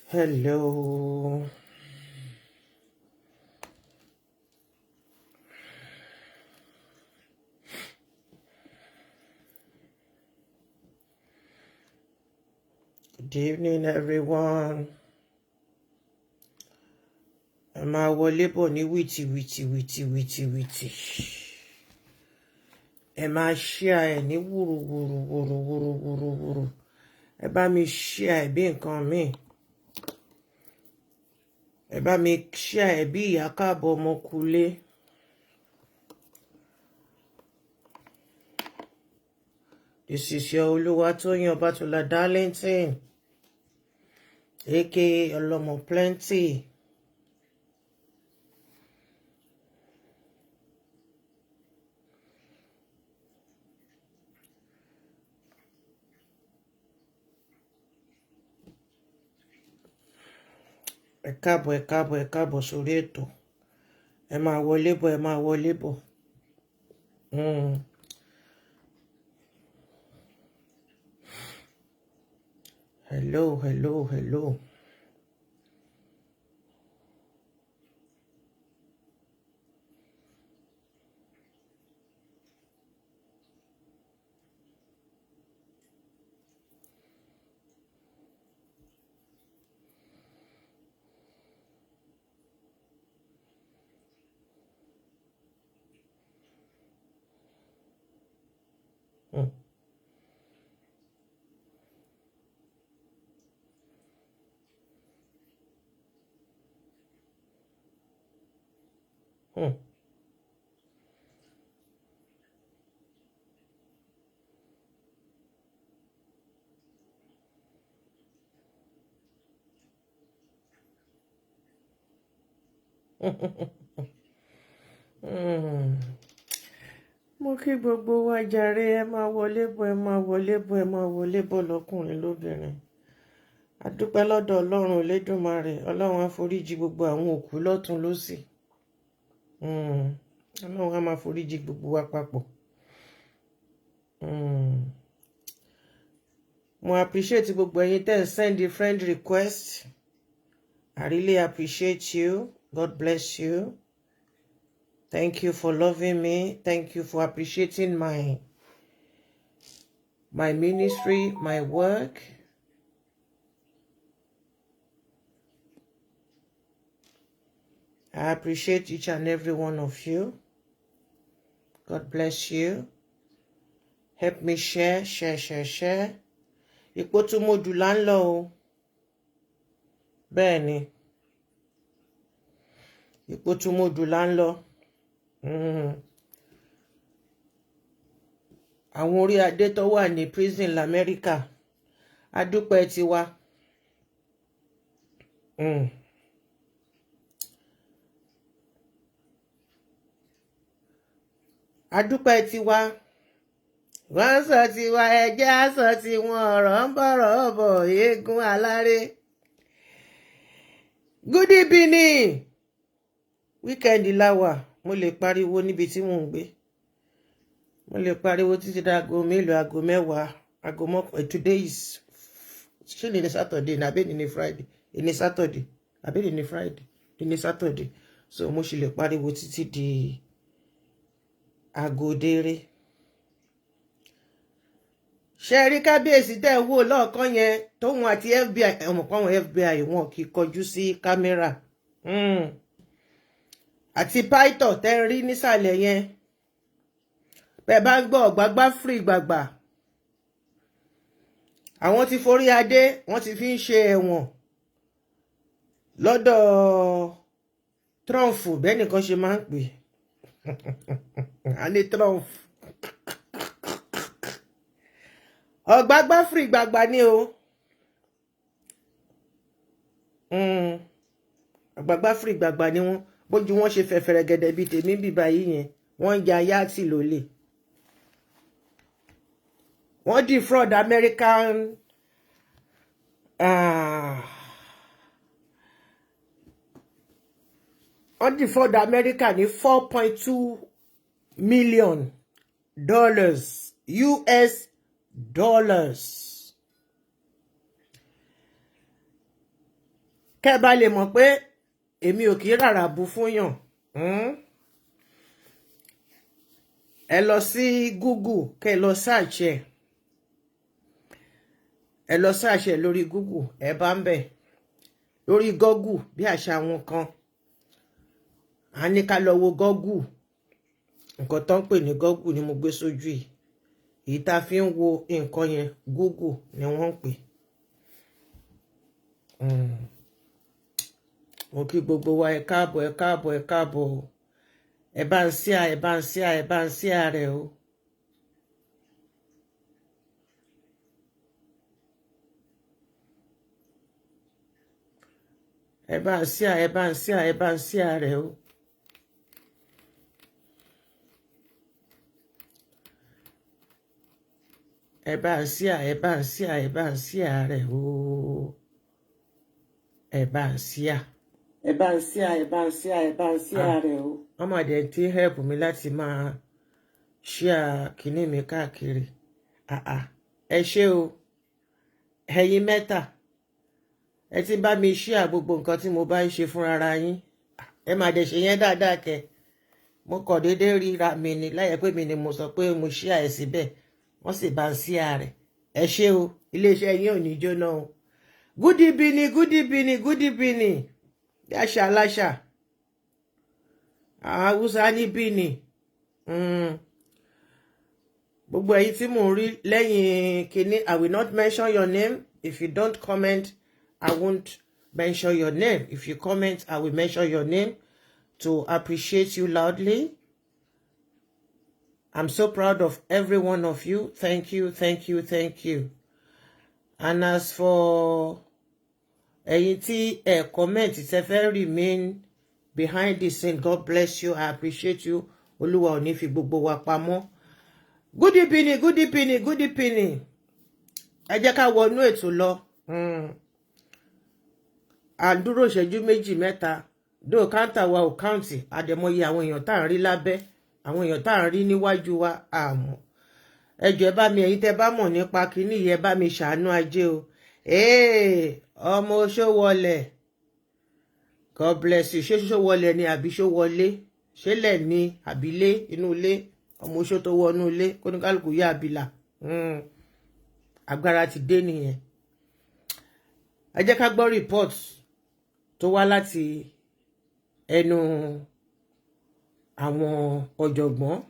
Hello. Good evening, everyone. Ẹ máa wọlé bọ̀ ní wìtì. Ẹ máa share ẹ̀ ní wùrù. Ẹ bá mi share ẹ̀ bí nǹkan mi. Ẹ bá mi share ẹ̀ bí ìyá káàbọ̀ ọmọkulé. This is your Olúwatóyìn Ọbátúlá Darlington, aka Ọlọ́mọ Plenty. Ẹ káàbọ̀ sórí ètò. Ẹ máa wọlé bọ̀. Hello. Mo kí gbogbo wa jàre, ẹ máa wọlé bọ̀ lọ́kùnrin lóbìnrin. A dúpẹ́ lọ́dọ̀ Ọlọ́run Elédùmarè. Ọlọ́run á foríjì gbogbo àwọn òkú lọ́tùn lósì. Ọlọ́run á máa foríjì gbogbo wa papọ̀. Mo appreciate gbogbo ẹ̀yin tẹ́ send the friend request. I really appreciate you. God bless you. Thank you for loving me. Thank you for appreciating my ministry, my work. I appreciate each and every one of you. God bless you. Help me share. IPETUMODU là ń lọ o. Bẹ́ẹ̀ ni. IPETUMODU là ń lọ. Àwọn orí adé tó wà ní prison l'Amẹ́ríkà. A dúpẹ́ tiwa. A dúpẹ́ tiwa. Wọ́n sọ tiwa, ẹjẹ́ á sọ tiwọn, ọ̀rọ̀ ń bọ̀ eégún aláré. Good evening. Weekend láwà. Mo lè pariwo níbi tí mò ń gbé. Mo lè pariwo títí dáago mélòó, aago mẹ́wàá, aago mọ́kànlá. Today is ṣé ní Saturday ní àbí ní Friday? Ní Saturday àbí ní Friday? Ní Saturday. So mo sì lè pariwo títí di aago déré. Ṣé rí kábíyèsí tẹ́ wò lọ́ọ̀kan yẹn tóun àti FBI, ọmọ kan àwọn FBI wọn kì í kọjú sí kámẹ́rà. Àti pító tẹ́ ń rí nísàlẹ̀ yẹn. Bẹ́ẹ̀ bá ń gbọ́ ọ̀gbágbá free gbàgbà. Àwọn tí forí adé wọ́n ti fi ń ṣe ẹ̀wọ̀n lọ́dọ̀ Trump bẹ́ẹ̀ nìkan ṣe máa ń pè. A ní Trump. Ọ̀gbágbá free gbàgbà ni o. Ọ̀gbágbá free gbàgbà ni wọ́n. Bójú wọn ṣe fẹ̀fẹ̀rẹ̀ gẹ̀dẹ̀ bíi tèmi bíbá yìí yẹn. Wọ́n ń ja yáàtì lólè. Wọ́n defraud American wọ́n defraud America ní $4.2 million US dollars. kẹ́ bá lè mọ̀ pé èmi ò kì í rárá bu fún yàn. Ẹ lọ sí Google kẹ́ lọ search ẹ. Ẹ lọ search ẹ lórí Google, ẹ bá ń bẹ̀. Lórí Google bí àṣà wọn kan. A ní ká lọ wo Google. Nǹkan tó ń pè ní Google ni mo gbé sójú yìí. Èyí tá fi ń wo nǹkan yẹn Google ni wọ́n ń pè. Mo kí gbogbo wa ẹ káàbọ̀ ẹ káàbọ̀ ẹ káàbọ̀. Ẹ bá ń ṣíà ẹ bá ń ṣíà ẹ bá ń ṣíà rẹ̀ o. Ẹ bá ń ṣíà ẹ bá ń ṣíà ẹ bá ń ṣíà rẹ̀ o. Ẹ bá ń ṣíà ẹ bá ń ṣíà ẹ bá ń ṣíà rẹ̀ o. Ẹ bá ń ṣíà. Ẹ bá ń ṣíà ẹ bá ń ṣíà ẹ bá ń ṣíà rẹ̀ o. Ọmọdé tí help mi láti máa ṣíà kíní mi káàkiri. Ẹ ṣé o. Ẹ̀yin mẹ́ta. Ẹ ti bá mi ṣíà gbogbo nǹkan tí mo bá ń ṣe fúnra ra yín. Ẹ má dẹ̀ ṣe yẹn dáadáa kẹ́. Mo kọ̀ déédéé ríra mi ni láyé pé mi ni mo sọ pé mo ṣíà ẹ síbẹ̀. Wọ́n sì bá ń ṣíà rẹ̀. Ẹ ṣé o. Iléeṣẹ́ yín ò ní jóná o. Good evening, good evening, good evening. Yasha Lasha. Hausa ní bini. Gbogbo èyí tí mò ń rí lẹ́yìn kíní, I will not mention your name. If you don't comment, I won't mention your name. If you comment, I will mention your name to appreciate you loudly. I'm so proud of every one of you. Thank you, thank you, thank you. And as for ẹ̀yin tí ẹ comment, ṣé fẹ́ remain behind the scene, God bless you. I appreciate you. Olúwa ò ní fi gbogbo wa pamọ́. Good evening, good evening, good evening. Ẹ jẹ́ ká wọnú ètò lọ. À ń dúró ìṣẹ́jú méjì mẹ́ta. Dó káńtà wa ò káùntì. Àdẹ̀mọye àwọn èèyàn tá à ń rí lábẹ́. Àwọn èèyàn tá à ń rí níwájú wa àmọ́. Ẹ jọ̀ọ́ ẹ bá mi, ẹ̀yin tẹ́ bá mọ̀ nípa kíní yìí, ẹ bá mi ṣàánú ajé o. Ọmọ Ṣówọlẹ̀. God bless you. Ṣé Ṣówọlẹ̀ ni àbí Ṣówọlé? Ṣé lẹ̀ ni àbí lé inú ilé? Ọmọ Ṣó tó wọnú ilé kó ní kálukú yá àbílà. Agbára ti dé nìyẹn. Ẹ jẹ́ ká gbọ́ report tó wá láti ẹnu àwọn ọ̀jọ̀gbọ́n.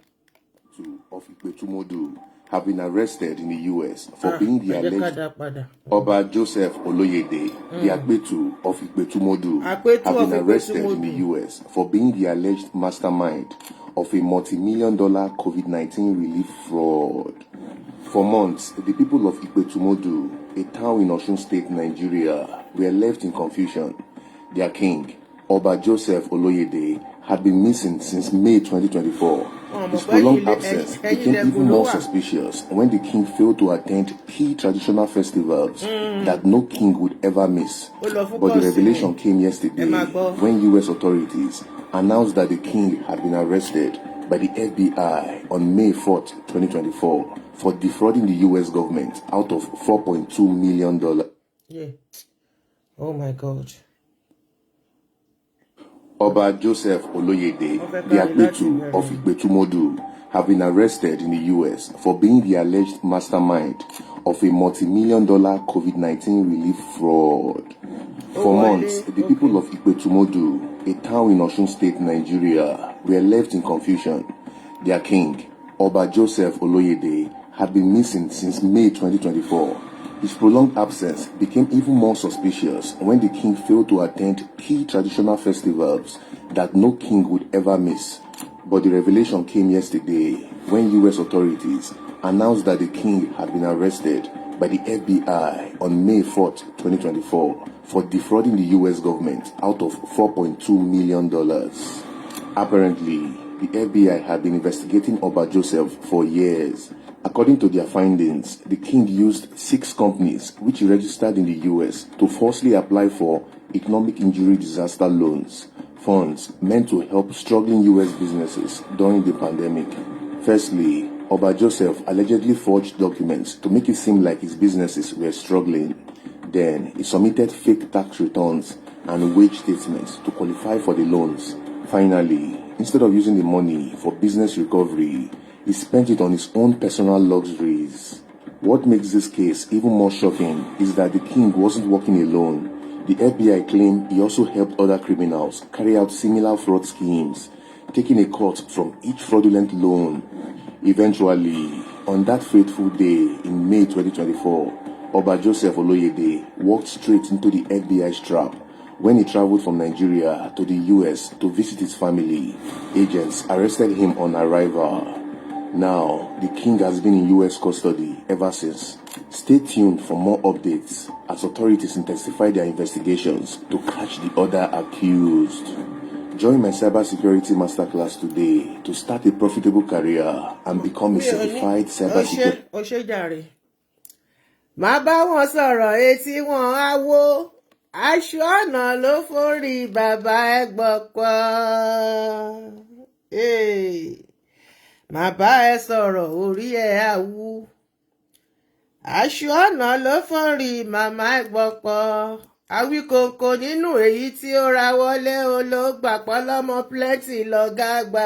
Of IPETUMODU have been arrested in the US for being the alleged Oba Joseph Oloyede, the APETU of IPETUMODU, have been arrested in the US for being the alleged mastermind of a multi-million-dollar COVID-19 relief fraud. For months, the people of IPETUMODU, a town in Osun State, Nigeria, were left in confusion. Their king, Oba Joseph Oloyede, had been missing since May 2024. His prolonged absence became even more suspicious when the king failed to attend key traditional festivals that no king would ever miss. But the revelation came yesterday when US authorities announced that the king had been arrested by the FBI on May 4th, 2024 for defrauding the US government out of $4.2 million. Yeah. Oh my God. Oba Joseph Oloyede, the APETU of IPETUMODU, have been arrested in the US for being the alleged mastermind of a multi-million-dollar COVID-19 relief fraud. For months, the people of IPETUMODU, a town in Osun State, Nigeria, were left in confusion. Their king, Oba Joseph Oloyede, had been missing since May 2024. His prolonged absence became even more suspicious when the king failed to attend key traditional festivals that no king would ever miss. But the revelation came yesterday when US authorities announced that the king had been arrested by the FBI on May 4th, 2024 for defrauding the US government out of $4.2 million. Apparently, the FBI had been investigating Oba Joseph for years. According to their findings, the king used 6 companies which he registered in the US to falsely apply for economic injury disaster loans, funds meant to help struggling US businesses during the pandemic. Firstly, Oba Joseph allegedly forged documents to make it seem like his businesses were struggling. Then, he submitted fake tax returns and wage statements to qualify for the loans. Finally, instead of using the money for business recovery, he spent it on his own personal luxuries. What makes this case even more shocking is that the king wasn't working alone. The FBI claimed he also helped other criminals carry out similar fraud schemes, taking a cut from each fraudulent loan. Eventually, on that fateful day in May 2024, Oba Joseph Oloyede walked straight into the FBI's trap when he traveled from Nigeria to the US to visit his family. Agents arrested him on arrival. Now, the king has been in US custody ever since. Stay tuned for more updates as authorities intensify their investigations to catch the other accused. Join my cybersecurity masterclass today to start a profitable career and become a certified cybersecurity. Má bá wọn sọ̀rọ̀ etí wọn á wó, aṣọ ọ̀nà ló forí bàbá ẹ gbọ́pọ̀. Má bá ẹ sọ̀rọ̀ orí ẹ á wú, aṣọ ọ̀nà ló forí màmá ẹ gbọ́pọ̀. Awikonko nínú èyí tí ó ra wọlé olóògbàpọ̀ lọ́mọ plenty lọ́gá àgbà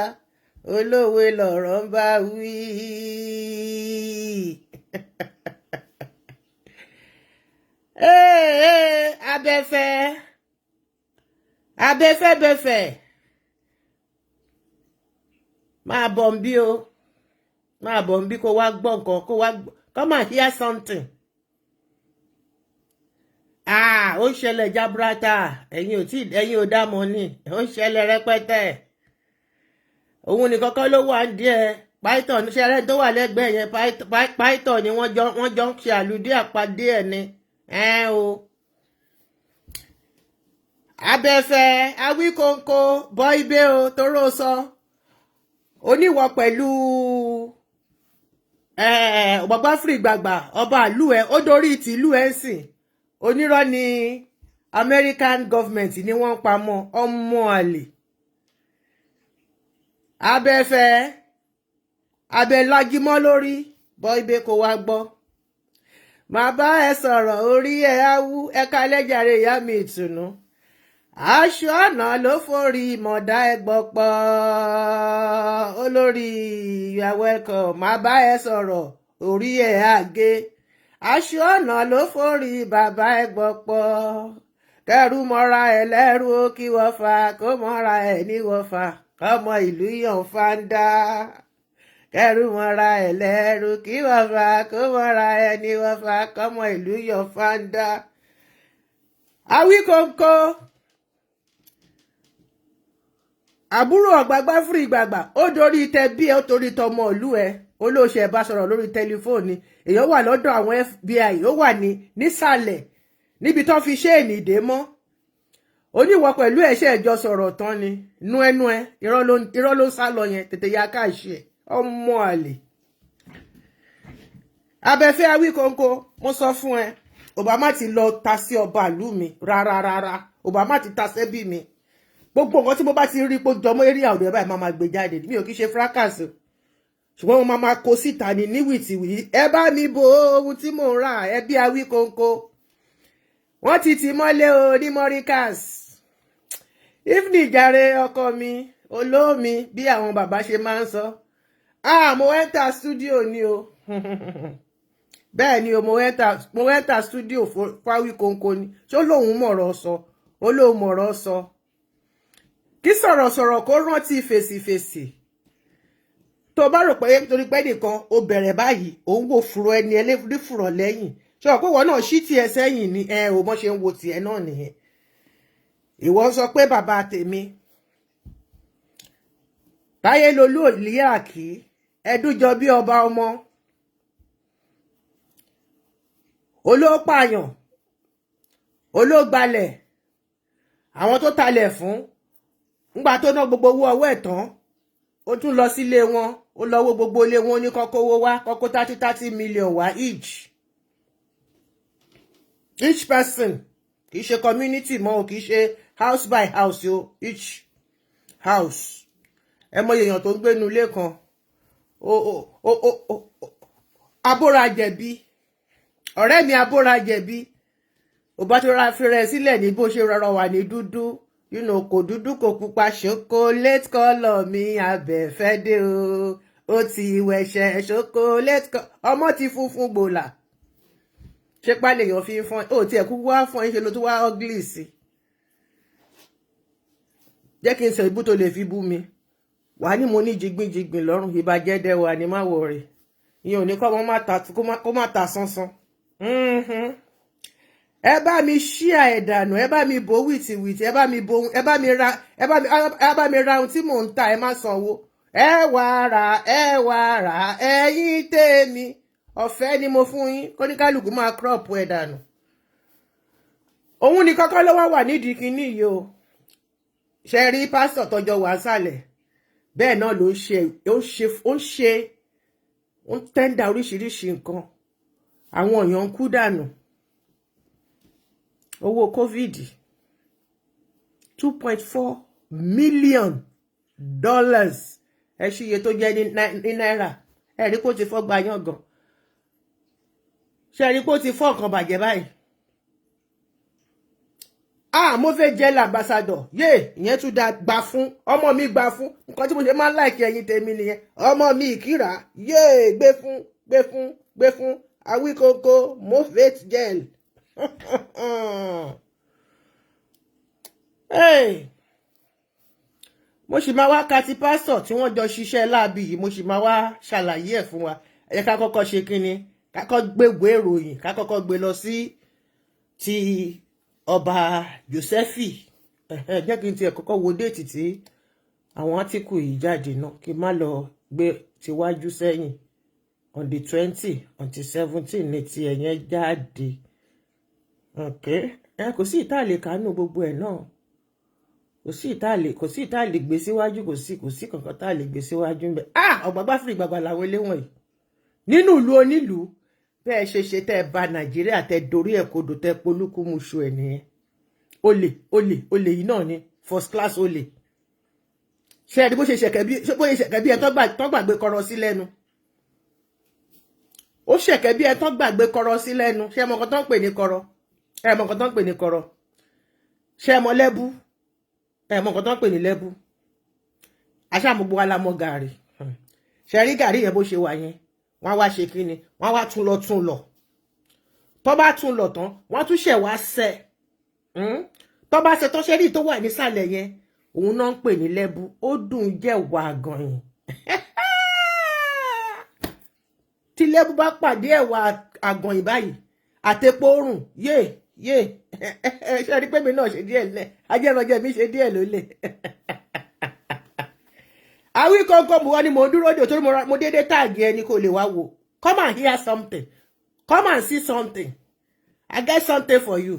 olówe lọ̀rọ̀ ń bá wí. Abẹ́fẹ́ máa bọ̀ ń bí o, máa bọ̀ ń bí kó wá gbọ́ nǹkan, kó wá come and hear something. Ó ń ṣẹlẹ̀ jaburata, ẹ̀yin ò dá mọ̀ ni, ó ń ṣẹlẹ̀ rẹpẹtẹ. Òun nìkan kọ́ ló wà ń díẹ̀, python ṣẹlẹ̀ tó wà lẹ́gbẹ̀ẹ́ yẹn, python ni wọ́n jọ ń ṣe àlùdí àpàdé ẹ̀ ni. O Abẹ́fẹ́ Awikonko bọ́ ibẹ̀ o tóró sọ oníwọ̀ pẹ̀lú bàbá fìrì gbàgbà ọba ìlú ẹ̀ ó dorí tìlú ẹ̀ ń sìn. Onírọ́ ni American government ni wọ́n ń pamọ́ ọmọ àlè. Abẹ́fẹ́ abẹ́lágímọ́ lórí bọ́ ibẹ̀ kò wá gbọ́. Má bá ẹ sọ̀rọ̀ orí ẹ á wú, ẹ̀ka lẹ́jàre ìyá mi ìtùnú. Aṣọ ọ̀nà ló forí mọ̀dá ẹ gbọ́pọ̀. Olórí you are welcome. Má bá ẹ sọ̀rọ̀ orí ẹ á gé. Aṣọ ọ̀nà ló forí bàbá ẹ gbọ́pọ̀. Kẹrù mọ́ra ẹ lẹ́rù ó kí wọ́n fa, kó mọ́ra ẹ ní wọ́n fa, ọmọ ìlú yàn fáńdá. Kẹrù mọ́ra ẹ lẹ́rù kí wọ́n fa, kó mọ́ra ẹ ní wọ́n fa, kọ́mọ ìlú yàn fáńdá. Awikonko àbúrò ọ̀gbàgbà fúri gbàgbà ó dorí tẹbí ẹ ó torí tọmọ ìlú ẹ olóòṣè ẹ bá sọ̀rọ̀ lórí tẹlifóònù èèyàn wà lọ́dọ̀ àwọn FBI ó wà nísàlẹ̀ níbi tó fi ṣéènì dé mọ́ oníwọ̀ pẹ̀lú ẹ̀ṣẹ̀ ìjọ sọ̀rọ̀ tán ni nú ẹnu ẹ irọ́ ló sá lọ yẹn tètè ya káàṣì ẹ ọmọ àlè. Abẹ́fẹ́ Awikonko mo sọ fún ẹ Obama ti lọ ta sí ọba ìlú mi rárá Obama ti ta sẹ́bí mi gbogbo nǹkan tí mo bá ti rí pé jọmọ́ eré àwòrán ẹ̀ báyìí máa gbé jáde mi ò kí ṣe fracas ṣùgbọ́n mo máa kó síta ní wìtìwì ẹ bá mi bo ohun tí mò ń rà ẹ bí Awikonko wọ́n ti tì mọ́lé o ní Morikas ifni jàre ọkọ mi olómi bí àwọn bàbá ṣe máa ń sọ mo enter studio ni o bẹ́ẹ̀ ni o mo enter studio fún Awikonko ni ṣó lóun mọ̀rọ̀ sọ ó lóun mọ̀rọ̀ sọ kí sọ̀rọ̀sọ̀rọ̀ kó rántí fèsì tó bá rò pé torí pé nìkan ó bẹ̀rẹ̀ báyìí òun wò fúrọ̀ ẹni ẹlẹ́fúrí fúrọ̀ lẹ́yìn ṣé o pé wọn náà ṣí tiẹ̀ sẹ́yìn ni ò mọ́ ṣe ń wo tiẹ̀ náà nìyẹn ìwọ sọ pé bàbá tèmi táyé lolú òlíàkí ẹdújọ bí ọba ọmọ olóòpààyàn olóògbalẹ̀ àwọn tó talẹ̀ fún ńgbà tó ná gbogbo owó ọwọ́ ẹ̀ tán ó tún lọ sílé wọn ó lọ wo gbogbo ilé wọn ní kọ́kọ́ owó wá kọ́kọ́ 30 million wá each person kì í ṣe community mọ́ o kì í ṣe house by house o each house ẹ mọ èèyàn tó ń gbénu ilé kan abóra jẹ̀bi ọ̀rẹ́ mi abóra jẹ̀bi ó bá tó ra fi rẹ̀ sílẹ̀ ní bó ṣe rọrọ wà ní dúdú kò dúdú kò pupa chocolate color mi abẹ́fẹ́ dé o ó ti wẹ̀ṣẹ̀ chocolate ọmọ ti funfun gbòòlà ṣé pálẹ̀ èèyàn fi ń fọ́n ó tiẹ̀ kú wá fọ́n ṣe ló tún wá ugly sí jẹ́ kí n sọ ibú tó lè fi bú mi wà ní mo ní jigbinjigbin lọ́rùn ìbàjẹ́ dẹ́wà ní má wọ̀ rẹ̀ ìyẹn ò ní kọ́ kó má ta sánsán ẹ bá mi ṣíà ẹ̀ dànù ẹ bá mi bò wìtìwìtì ẹ bá mi ra ohun tí mò ń ta ẹ má sanwó ẹ wá rà ẹ̀yin tèmi ọ̀fẹ́ ni mo fún yín kóníkálùkù máa crop ẹ̀ dànù òun ni kọ́kọ́ ló wà nídìí kinní yìí o ṣe rí pásítọ̀ tọjọ́ wà sálẹ̀ bẹ́ẹ̀ náà ló ń tẹ́ndà oríṣiríṣi nǹkan àwọn èèyàn ń kú dànù owó covid $2.4 million ẹ ṣí iye tó jẹ́ ní náírà ẹ rí kó ti fọ́ gba yán gan ṣe rí kó ti fọ́ nǹkan bàjẹ́ báyìí mo fẹ́ jẹ́ l'ambassador ìyẹn tún da gbà fún ọmọ mi gbà fún nǹkan tí mo ṣe máa ń láìkí ẹ̀yin tèmi nìyẹn ọmọ mi ìkírà gbé fún Awikonko movate gel mo sì máa wá kati pásítọ̀ tí wọ́n jọ ṣiṣẹ́ láàbì yìí mo sì máa wá ṣàlàyé ẹ̀ fún wa ẹ jẹ́ ká kọ́kọ́ ṣe kínní ká kọ́kọ́ gbégbé ìròyìn ká kọ́kọ́ gbé lọ sí ti ọba Jósẹ́fì jẹ́ kí n tiẹ̀ kọ́kọ́ wo déètì tí àwọn átíkù yìí jáde náà kí n má lọ gbé tiwájú sẹ́yìn on the 20 on the 17 ní ti ẹ̀yẹn jáde kò sí ìta lè kánú gbogbo ẹ̀ náà kò sí ìta lè gbé síwájú kò sí kankan tá lè gbé síwájú ń bẹ ọ̀gbàgbà fìrì gbàgbà làwọn eléwọ̀n yìí nínú ìlú onílùú bẹ́ẹ̀ ṣe tẹ́ ẹ bà Nàìjíríà tẹ́ dorí ẹ̀ kodò tẹ́ polúkú muṣu ẹ̀ nìyẹn olè yìí náà ni first class olè ṣe ẹni bó ṣe ṣẹ̀kẹ́ bí ẹ tó gbàgbé kọrọ sí lẹ́nu ó ṣẹ̀kẹ́ bí ẹ tó gbàgbé kọrọ sí lẹ́nu ṣe mọ̀ nǹkan tó ń pè ní kọrọ ṣe mọ̀ lẹ́bú mọ̀ nǹkan tó ń pè ní lẹ́bú aṣáàmúgbó wa la mọ̀ gàrí ṣe rí gàrí yẹn bó ṣe wà yẹn wọ́n wá ṣe kí ni wọ́n wá tún lọ tó bá tún lọ tán wọ́n tún ṣẹ̀ wá sẹ́ tó bá ṣe tó ṣe rí tó wà nísàlẹ̀ yẹn òun náà ń pè ní lẹ́bú ó dùn jẹ́ wà gan-an tí lẹ́bú bá pàdé ẹ̀wà àgàn báyìí àtẹ̀pọ̀ òrùn yé ṣe rí pé mi náà ṣe díẹ̀ lẹ̀ ajẹ́rànjẹ́ mi ṣe díẹ̀ lólè Awikonko bu wọ́n ni mo dúró dè torí mo dédé táàgì ẹni kò lè wá wò come and hear something come and see something I get something for you.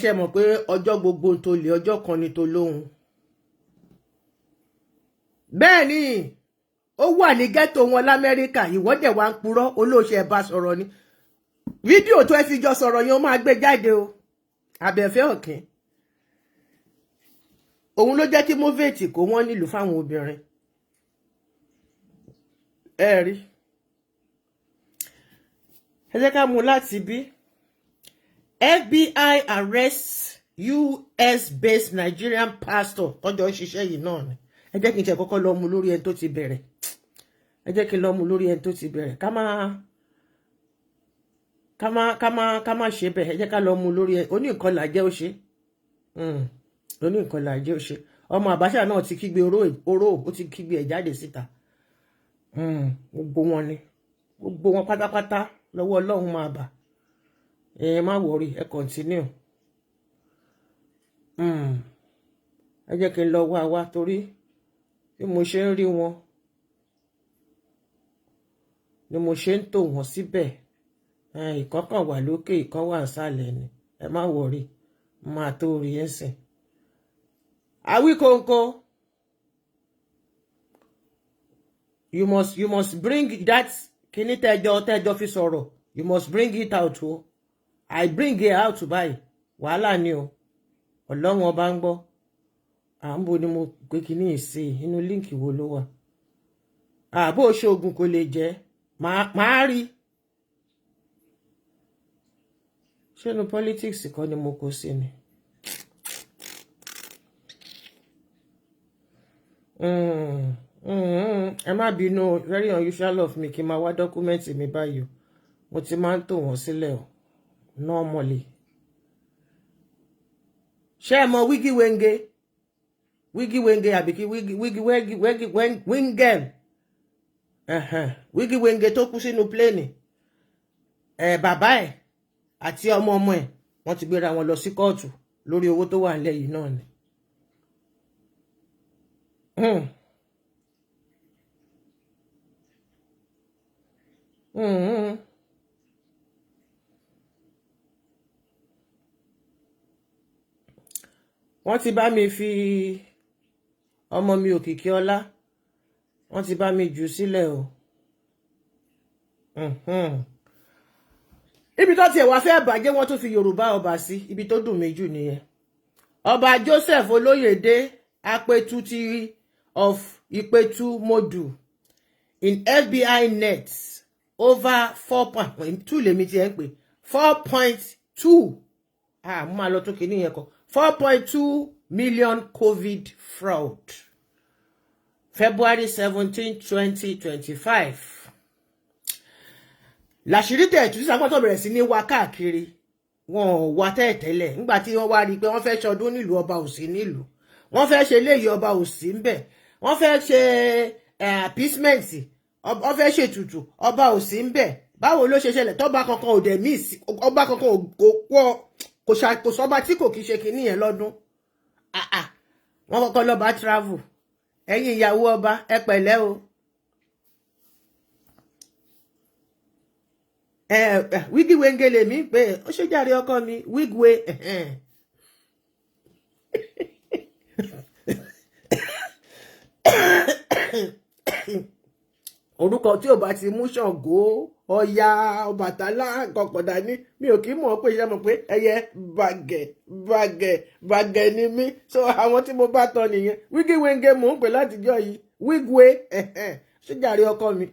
Ṣe mọ̀ pé ọjọ́ gbogbo tó lè ọjọ́ kan ni tó lóhun bẹ́ẹ̀ ni ó wà ní ghetto wọn l'Amẹ́ríkà ìwọ́dẹ̀ wa ń purọ́ olóòṣè ẹ̀ bá sọ̀rọ̀ ni fídíò tó ẹ fi jọ sọ̀rọ̀ yẹn ó máa gbé jáde o abẹ́fẹ́ ọ̀kín òun ló jẹ́ kí movate kó wọ́n nílùú fáwọn obìnrin ẹ rí ẹ jẹ́ ká mú láti bí FBI arrests US-based Nigerian pastor tọ́jọ́ ń ṣiṣẹ́ yìí náà ni ẹ jẹ́ kí n tẹ̀ kọ́kọ́ lọ mú lórí ẹni tó ti bẹ̀rẹ̀ ká má ṣe bẹ́ẹ̀ ẹ jẹ́ ká lọ mú lórí ẹ oní nǹkan làjẹ́ ó ṣe oní nǹkan làjẹ́ ó ṣe ọmọ Àbáṣà náà ti kígbe oró ó ti kígbe ẹ̀ jáde síta gbogbo wọn pátápátá lọ́wọ́ Ọlọ́run máa bà ẹ má wọrí ẹ continue ẹ jẹ́ kí n lọ wá torí bí mo ṣe ń rí wọn ni mo ṣe ń tò wọ́n síbẹ̀ ìkan kan wà lókè ìkan wà nísàlẹ̀ ni ẹ má wọrí máa tó rí ẹsẹ̀ Awikonko you must bring that kíní tẹ́jọ́ fi sọ̀rọ̀ you must bring it out o I bring it out báyìí wàhálà ni o Ọlọ́run ọba ń gbọ́ à ń bo ni mo pé kíní ìsè inú líǹkì wo ló wà Bó ṣoògùn kò lè jẹ́ máa rí. Ṣé nu politics kọ́ ni mo kó sí ni? Ẹ má bínú, very unusual of me kí n máa wá dọ́kúmẹ́ǹtì mi báyìí o. Mo ti máa ń tò wọ́n sílẹ̀ o normally. Ṣé ẹ mọ wígí wenge àbí kí wingem wígí wenge tó kú sínú pléènì bàbá ẹ̀ àti ọmọ ẹ̀ wọ́n ti gbéra wọn lọ sí kóòtù lórí owó tó wà nílẹ̀ yìí náà ni. Wọ́n ti bá mi fi ọmọ mi òkìkí ọlá, wọ́n ti bá mi jù sílẹ̀ o. Ibi tó tiẹ̀ wá fẹ́ bàjẹ́ wọ́n tún fi Yorùbá ọba sí, ibi tó dùn mí jù nìyẹn. Ọba Joseph Olóyèdé APETU of IPETUMODU in FBI net over 4.2 lèmi ti ẹ̀ ń pè 4.2 mo máa lọ tó kìíní yẹn kọ 4.2 million COVID fraud February 17, 2025. Làṣírí tẹ̀tù sísàpọ̀tọ̀ bẹ̀rẹ̀ sí ní wá káàkiri wọn ò wá tẹ́ẹ̀tẹ́lẹ̀ nígbà tí wọ́n wá rí i pé wọ́n fẹ́ ṣọdún nílùú ọba ò sí nílùú, wọ́n fẹ́ ṣe léyìí ọba ò sí ń bẹ̀, wọ́n fẹ́ ṣe appeasement, wọ́n fẹ́ ṣètùtù ọba ò sí ń bẹ̀. Báwo ló ṣe ṣẹlẹ̀ tọ́ba kankan ò dẹ̀ miss, ọba kankan kò sọ́ba tí kò kí ṣe kinní yẹn lọ́dún. Wọ́n kọ́kọ́ lọ́ba travel. Ẹ̀yin ìyàwó ọba ẹ pẹ̀lẹ́ o. Wígí wengele mi pé ó ṣe jàre ọkọ mi wígwe. Orúkọ tí ò bá ti mú Ṣàngó Ọya Ọbàtálá kọkọdà ní mi ò kí mọ̀ pé ṣe mọ̀ pé ẹyẹ bàgẹ̀ ni mí, so àwọn tí mo bá tọ́ nìyẹn. Wígí wenge mò ń pè látijọ́ yìí wígwe ṣe jàre ọkọ mi.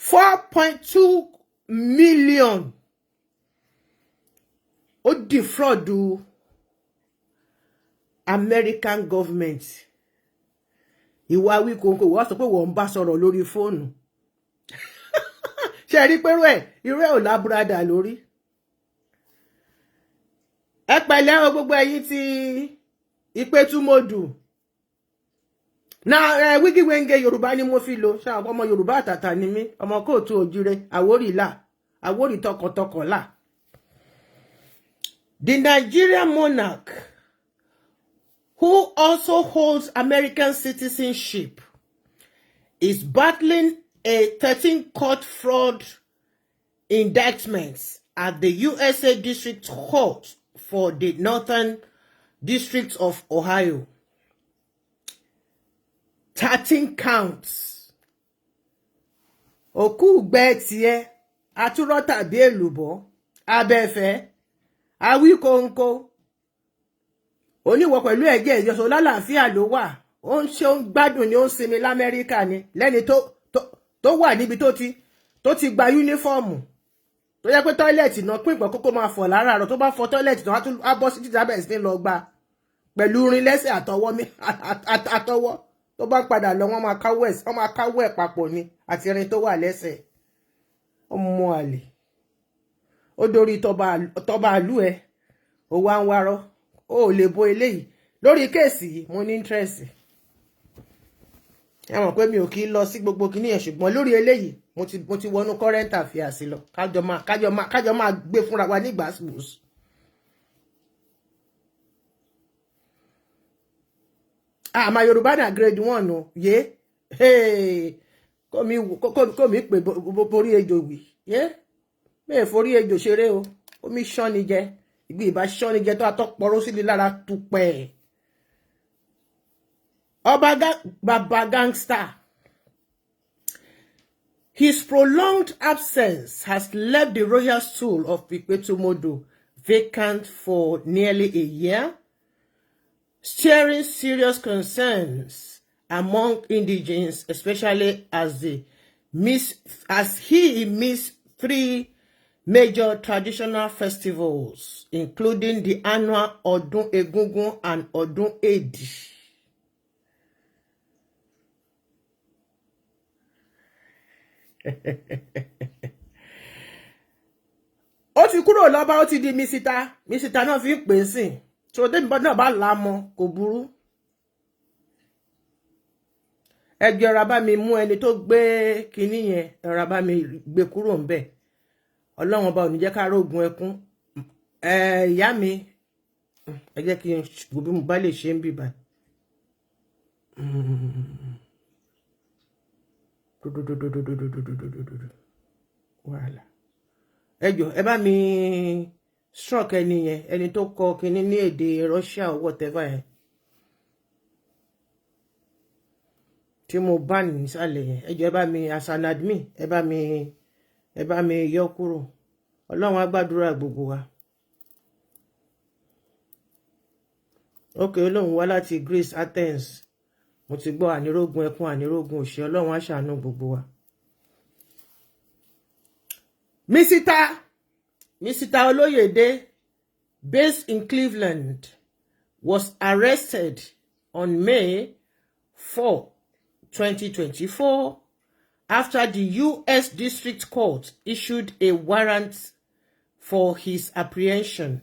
4.2 million ó defraud American government. Ìwà Awikonko wọ́n sọ pé wọ́n ń bá sọ̀rọ̀ lórí fóònù. Ṣé rí pé irú ẹ̀ ò lábúradà lórí. Ẹ pẹ̀lẹ́ o gbogbo ẹ̀yin tí IPETUMODU. Na wígí wenge Yorùbá ni mo fi lò, ṣá ọmọ Yorùbá àtàtà ni mí, ọmọ kóòtù òjire, àwórì tọkàntọkàn là. The Nigerian monarch, who also holds American citizenship, is battling a 13-count fraud indictment at the USA District Court for the Northern District of Ohio. 13 counts. Òkú gbẹ́ tiẹ̀, atúrọ́ tàbí èlùbọ́, abẹ́fẹ́, Awikonko. Oníwọ̀ pẹ̀lú ẹ̀jẹ̀ ìjọsọ lálàáfíà ló wà. Ó ń ṣe ó ń gbádùn ni ó ń sinmi l'Amẹ́ríkà ni. Lẹ́ni tó wà níbi tó ti gba yúnífọ́ọ̀mù. Tó yẹ pé tọ́ílẹ̀tì náà pín ìpọ̀ kókó máa fọ̀ láràárọ̀. Tó bá fọ tọ́ílẹ̀tì náà á bọ́ sí títà bẹ̀rẹ̀ sí lọ gba. Pẹ̀lú rin lẹ́sẹ̀ àtọwọ́. Tó bá padà lọ wọ́n máa káwọ́ ẹ̀ papọ̀ ni àti irin tó wà lẹ́sẹ̀. Ọmọ àlè. Ó dorí tọba àlú ẹ̀. Ó wá ń wárọ́. Ó lè bo eléyìí. Lórí kéèsì yìí mo ní interest. Ẹ mọ̀ pé mi ò kí lọ sí gbogbo kíní yẹn, ṣùgbọ́n lórí eléyìí mo ti wọnú current affairs lọ. Kájọ máa gbé fúnra wa ní gbàsgbòs. My Yorùbá na grade 1 o. Ye. Kó mi pè borí ejò wì. Ye. Me forí ejò ṣeré o. Omi ṣán ni jẹ. Ìgbì ìbá ṣán ni jẹ tó àtọ́pọ̀rọ̀ sí ni lára tupẹ̀. Baba gangster. His prolonged absence has left the royal stool of IPETUMODU vacant for nearly a year, stirring serious concerns among indigenes, especially as he missed 3 major traditional festivals, including the annual Ọdún Egúngún and Ọdún Èdì. Ó ti kúrò lọ́ba, ó ti di mísítà náà fi ń pè é sìn. So dem náà bá lámọ kò burú. Ẹ jẹ́ ọ̀rá bá mi mú ẹni tó gbé kinní yẹn, ọ̀rá bá mi gbé kúrò ńbẹ̀. Ọlọ́run ọba ò ní jẹ́ ká rógun ẹkún. Ìyá mi, ẹ jẹ́ kí n wo bí mo bá lè ṣe ń bì báyìí. Wàhálà. Ẹ jọ̀ọ́ ẹ bá mi struck ẹni yẹn, ẹni tó kọ kinní ní èdè Russia or whatever yẹn. Tí mo bá ní ìsàlẹ̀ yẹn, ẹ jọ̀ọ́ ẹ bá mi as an admin, ẹ bá mi yọ kúrò. Ọlọ́run á gbàdúrà gbogbo wa. Okay, Ọlọ́run wá láti Greece, Athens. Mo ti gbọ́ ànírógun ẹkún, ànírógun òṣì. Ọlọ́run á ṣàánú gbogbo wa. Mr. Oloyede, based in Cleveland, was arrested on May 4, 2024, after the U.S. District Court issued a warrant for his apprehension.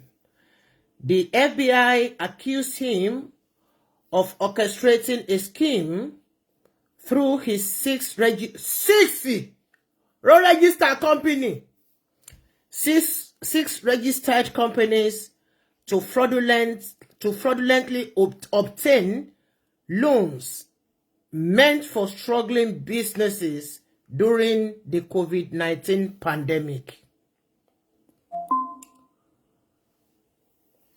The FBI accused him of orchestrating a scheme through his six registered companies to fraudulently obtain loans meant for struggling businesses during the COVID-19 pandemic.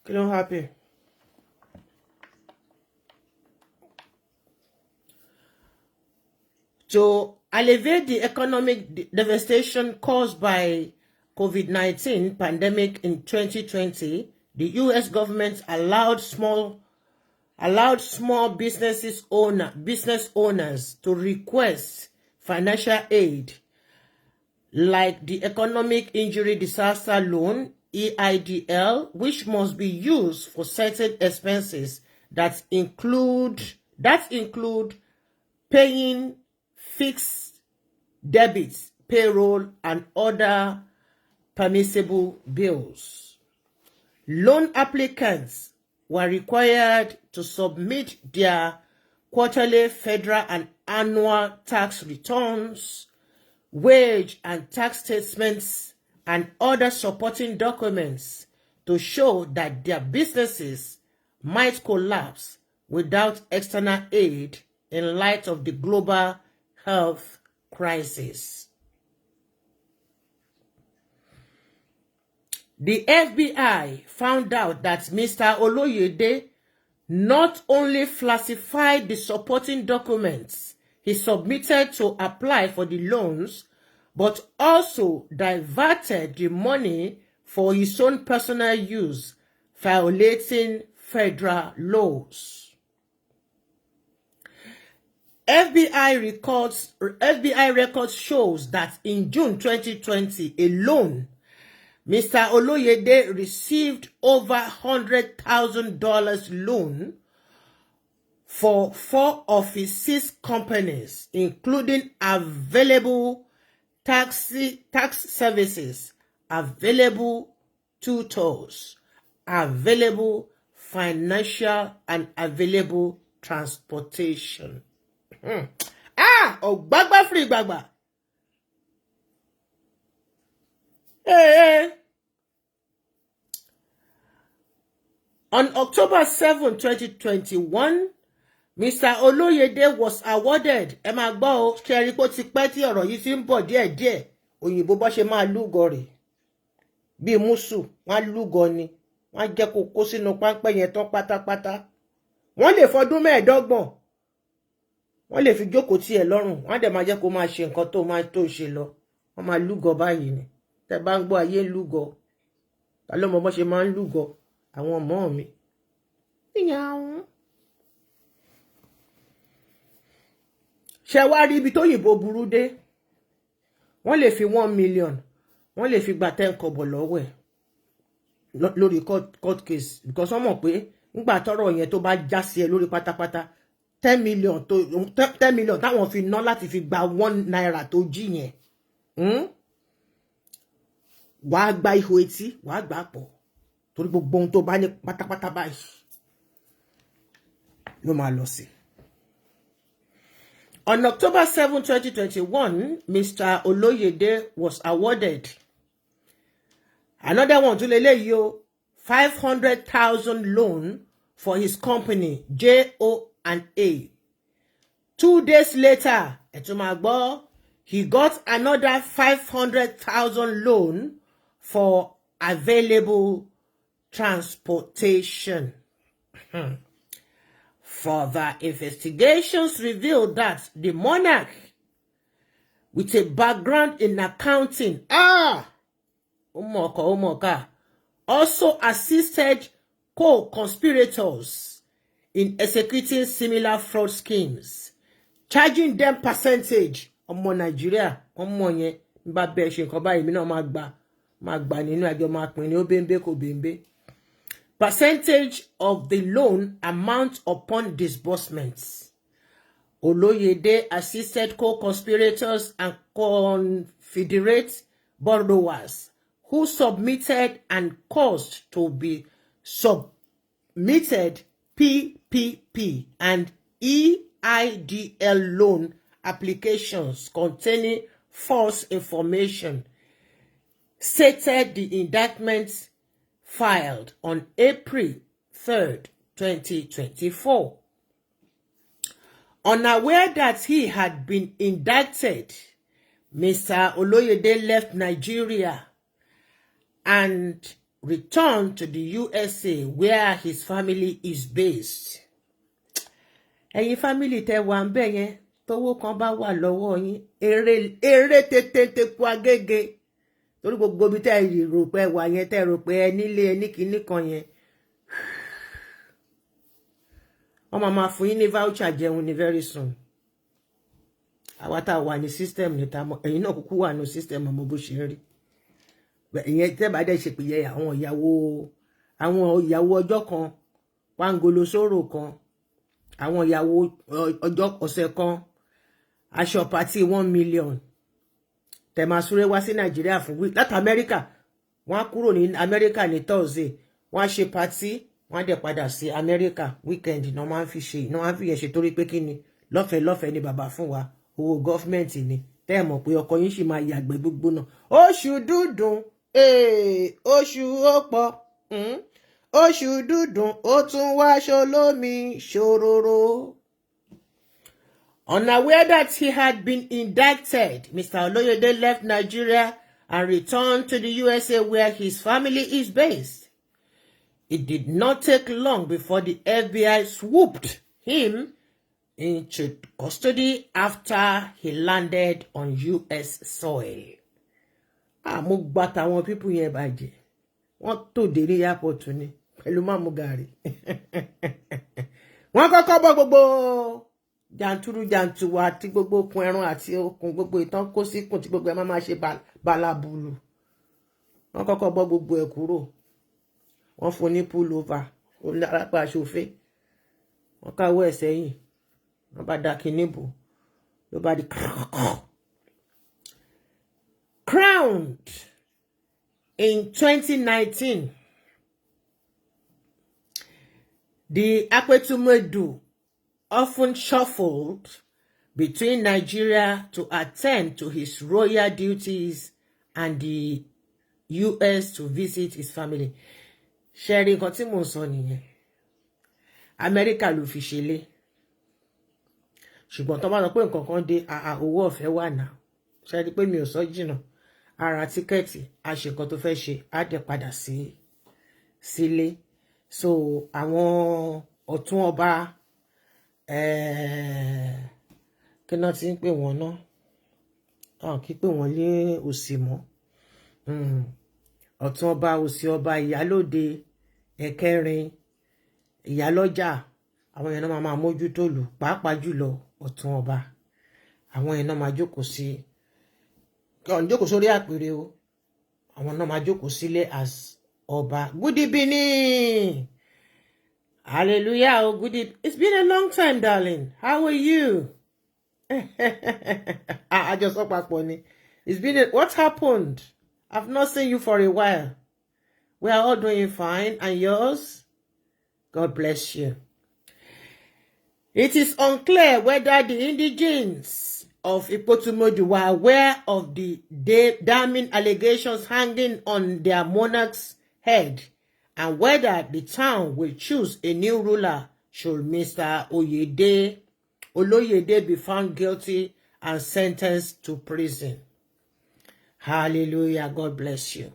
Kí ló happen? To alleviate the economic devastation caused by COVID-19 pandemic in 2020, the U.S. government allowed small business owners to request financial aid, like the Economic Injury Disaster Loan (EIDL), which must be used for certain expenses that include paying fixed debits, payroll, and other permissible bills. Loan applicants were required to submit their quarterly federal and annual tax returns, wage and tax statements, and other supporting documents to show that their businesses might collapse without external aid in light of the global health crisis. The FBI found out that Mr. Oloyede not only falsified the supporting documents he submitted to apply for the loans, but also diverted the money for his own personal use, violating federal laws. FBI records shows that in June 2020 alone, Mr. Oloyede received over $100,000 loan for 4 of his 6 companies, including available tax services, available tutors, available financial, and available transportation. Ogbagba free gbagba. Hey. On October 7, 2021, Mr. Oloyede was awarded, ẹ máa gbọ́ o, ṣẹ́rí kó ti pẹ́ tí ọ̀rọ̀ yìí ti ń bọ̀ díẹ̀díẹ̀, òyìnbó bọ́ ṣe máa lúgọ rẹ̀. Bí mùsù, wọ́n lúgọ ni, wọ́n jẹ́ kó kó sínú páńpẹ́ yẹn tán pátápátá. Wọ́n lè fọdún 25, wọ́n lè fi jókòó tí ẹ lọ́rùn, wọ́n dẹ̀ máa jẹ́ kó máa ṣe nǹkan tó máa tó ṣe lọ. Wọ́n máa lúgọ báyìí ni. Tẹ́ bá ń gbọ́ ayé ń lúgọ. Ta ló mọ bó ṣe máa ń lúgọ? Àwọn ọmọ mi. Ìyàwó. ṣé wá rí ibi tó yìnbó burú dé wọ́n lè fi 1 million wọ́n lè fi gba 10 kobo lọ́wọ́ ẹ̀ lórí court case because wọ́n mọ̀ pé nígbà tọ́rọ̀ yẹn tó bá já sí ẹ lórí pátápátá 10 million táwọn fi ná láti fi gba 1 naira tó jí yẹn wàá gba ihò etí wàá gbà pọ̀ torí gbogbo ohun tó bá ní pátápátá báyìí ló máa lọ sí. On October 7, 2021, Mr. Oloyede was awarded another one to leleyo 500,000 loan for his company JO&A. 2 days later, he got another 500,000 loan for available transportation. Further investigations revealed that the monarch, with a background in accounting, also assisted co-conspirators in executing similar fraud schemes, charging them percentage. Ọmọ Nigeria, ọmọ yẹn bá bẹ ṣe nǹkan báyìí mi náà máa gbà nínú àjọ máa pín ní ó bembe kò bembe. Percentage of the loan amount upon disbursements. Oloyede assisted co-conspirators and confederate borrowers who submitted and caused to be submitted PPP and EIDL loan applications containing false information, stated the indictments filed on April 3rd, 2024. Unaware that he had been indicted, Mr. Oloyede left Nigeria and returned to the USA where his family is based. Ẹ̀yin family tẹ́ wà ńbẹ̀ yẹn tówó kan bá wà lọ́wọ́ yín eré tètè kú agége torí gbogbo bí tẹ́ rò pé wà yẹn tẹ́ rò pé ẹ nílé ẹ ní kinní kan yẹn wọ́n máa fún yín ní voucher jẹun ní very soon. Àwa tá wà ní system ní ta mọ̀ ẹ̀yin náà kúkú wà ní system ọmọ bó ṣe rí. Ìyẹn tẹ́ bá dẹ̀ ṣe pé yẹ àwọn ìyàwó ọjọ́ kan pangolo sóró kan àwọn ìyàwó ọjọ́ ọ̀sẹ̀ kan aṣọ party 1 million tẹ́ máa súré wá sí Nàìjíríà fún week láti Amẹ́ríkà wọ́n á kúrò ní Amẹ́ríkà ní Thursday wọ́n á ṣe party wọ́n á dẹ̀ padà sí Amẹ́ríkà weekend náà máa ń fi ṣe náà máa ń fi yẹn ṣe torí pé kí ni lọ́fẹ̀ẹ́ ni bàbá fún wa owó gọ́fìmẹ̀ntì ni tẹ́ ẹ̀ mọ̀ pé ọkọ yín sì máa yàgbẹ́ gbogbo náà oṣù dúdùn oṣù ọ̀pọ̀ oṣù dúdùn ó tún wá ṣolómi ṣòróró. Unaware that he had been indicted, Mr. Oloyede left Nigeria and returned to the USA where his family is based. It did not take long before the FBI swooped him into custody after he landed on US soil. Mo gbà tàwọn people yẹn bàjẹ́. Wọ́n tó dé ní airport ni pẹ̀lú mamu gàrí. Wọ́n kọ́kọ́ bọ́ gbogbo jàǹtùwà àti gbogbo okùn ẹran àti okùn gbogbo ìtàn kó síkùn tí gbogbo ẹ máa ṣe balabulu. Wọ́n kọ́kọ́ bọ́ gbogbo ẹ̀ kúrò. Wọ́n fún ní pull over olárápá aṣòfé. Wọ́n káwọ́ ẹ̀ sẹ́yìn. Wọ́n bá dá kinní bò ló bá di crowned in 2019. The APETUMODU often shuffled between Nigeria to attend to his royal duties and the US to visit his family. Sharing nǹkan tí mò ń sọ nìyẹn. Amẹ́ríkà ló fi ṣẹlẹ̀. Ṣùgbọ́n tó bá sọ pé nǹkan kan dé owó ọ̀fẹ́ wà náà. Ṣé rí pé mi ò sọ jìnnà. Ara tíkẹ́ẹ̀tì a ṣe nǹkan tó fẹ́ ṣe á dẹ̀ padà sílé. So àwọn ọ̀tún ọba kí náà ti ń pè wọ́n náà kí pè wọ́n lé òsì mọ́ ọ̀tún ọba òsì ọba ìyálóde ẹ̀kẹrin ìyálọ́jà àwọn èèyàn náà máa mójútó lù pàápàá jùlọ ọ̀tún ọba àwọn iná máa jókòó sí kàn jókòó sórí àpèrè o àwọn náà máa jókòó sílé as ọba. Good evening. Hallelujah. Oh, good evening. It's been a long time, darling. How are you? I just up ni. It's been what happened? I've not seen you for a while. We are all doing fine. And yours? God bless you. It is unclear whether the indigents of IPETUMODU were aware of the damning allegations hanging on their monarch's head and whether the town will choose a new ruler should Mr. OLOYEDE be found guilty and sentenced to prison. Hallelujah. God bless you.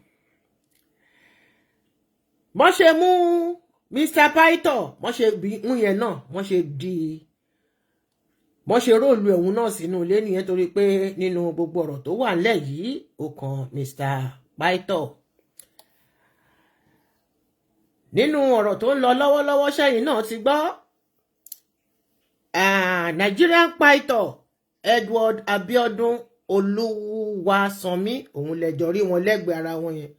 Mo ṣe mú Mr. Paito, mo ṣe bí mú yẹn náà, mo ṣe róòlù ẹ̀hún náà sínú ilé nìyẹn torí pé nínú gbogbo ọ̀rọ̀ tó wà nílẹ̀ yìí ó kan Mr. Paito. Nínú ọ̀rọ̀ tó ń lọ lọ́wọ́lọ́wọ́ sẹ́yìn náà ti gbọ́ Nigerian Paito Edward Abiodun Oluwasanmi òun lẹ́jọ́ rí wọn lẹ́gbẹ̀ẹ́ ara wọn yẹn.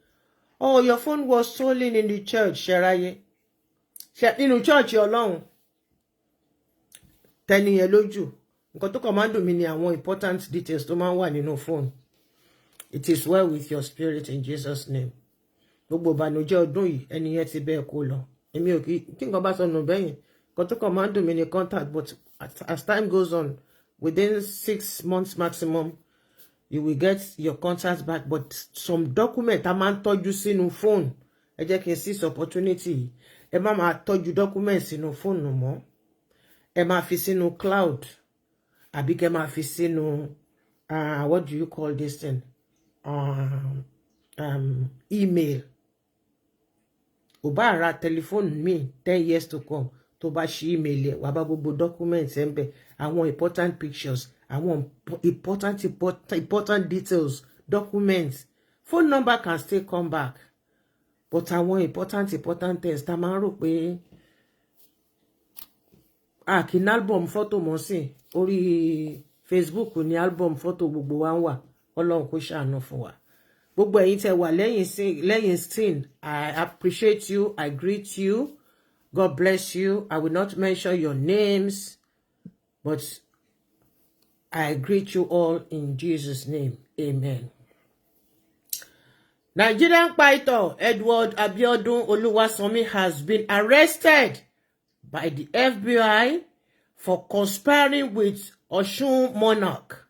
Oh, your phone was stolen in the church, Sheraye. Nínú church Ọlọ́run. Tẹ́ni yẹn lójú. Nǹkan tó kàn máa ń dùn mí ni àwọn important details tó máa ń wà nínú phone. It is well with your spirit in Jesus' name. Gbogbo ìbànújẹ́ ọdún yìí ẹni yẹn ti bẹ́ẹ̀ kó lọ. Èmi ò kí nǹkan bá sọnù bẹ́yìn. Nǹkan tó kàn máa ń dùn mí ni contact, but as time goes on, within 6 months maximum, you will get your contacts back. But some document a máa ń tọ́jú sínú phone. Ẹ jẹ́ kí n seize opportunity. Ẹ má máa tọ́jú document sínú phone mọ́. Ẹ máa fi sínú cloud. Àbí kẹ́ máa fi sínú what do you call this thing? Email. Ó bá ra telephone mi 10 years to come. Tó bá ṣí email ẹ wá bá gbogbo documents ẹ ń bẹ, àwọn important pictures, àwọn important details, documents. Phone number can still come back. But àwọn important things tá máa ń rò pé kí ní album photo mọ́ sí orí Facebook ní album photo gbogbo wa ń wà. Ọlọ́run kó ṣàánú fún wa. Gbogbo ẹ̀yin tẹ́ wà lẹ́yìn sin, I appreciate you, I greet you. God bless you. I will not mention your names, but I greet you all in Jesus' name. Amen. Nigerian Paito Edward Abiodun Oluwasanmi has been arrested by the FBI for conspiring with Osun monarch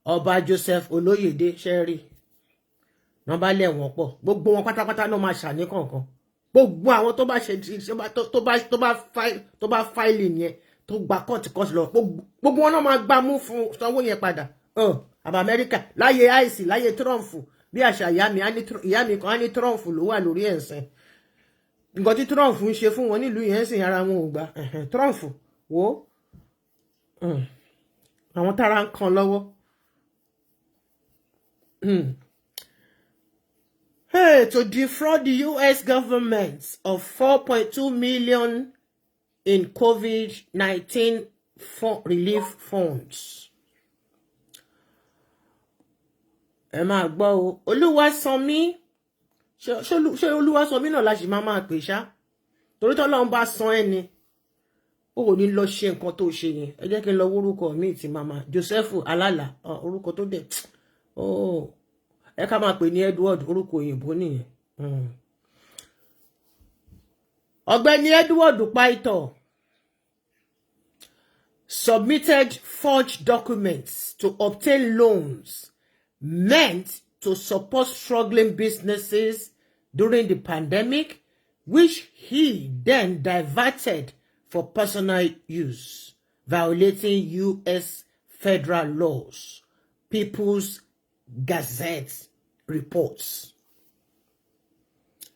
Ọba Joseph Oloyede Sherry. Nọ́mbà lẹ̀ wọ́n pọ̀. Gbogbo wọn pátápátá ló máa ṣàní kankan. Gbogbo àwọn tó bá ṣe tó bá fáìlì yẹn tó gba court lọ. Gbogbo wọn náà máa gbà mú fún sanwó yẹn padà. Àbá Amẹ́ríkà láyé àìsí láyé Trump bí àṣà ìyá mi kan á ní Trump ló wà lórí ẹ̀sìn. Nǹkan tí Trump ń ṣe fún wọn nílùú yẹn sìn ara wọn ò gbà. Trump wo àwọn tára ń kan lọ́wọ́. Hey, to defraud the US government of 4.2 million in COVID-19 relief funds. Ẹ máa gbọ́ o, Olúwasanmi, ṣé Olúwasanmi náà la ṣì máa pè ṣá? Torí t'Ọlọ́run bá san ẹni, ó ní lọ ṣe nǹkan tó ṣe yẹn. Ẹ jẹ́ kí n lọ wórúkọ mi ti mama Joseph Alala, orúkọ tó dẹ̀. Ẹ ká máa pè ní Edward, orúkọ òyìnbó nìyẹn. Ọ̀gbẹ́ni Edward Paito submitted forged documents to obtain loans meant to support struggling businesses during the pandemic, which he then diverted for personal use, violating U.S. federal laws. People's Gazette reports.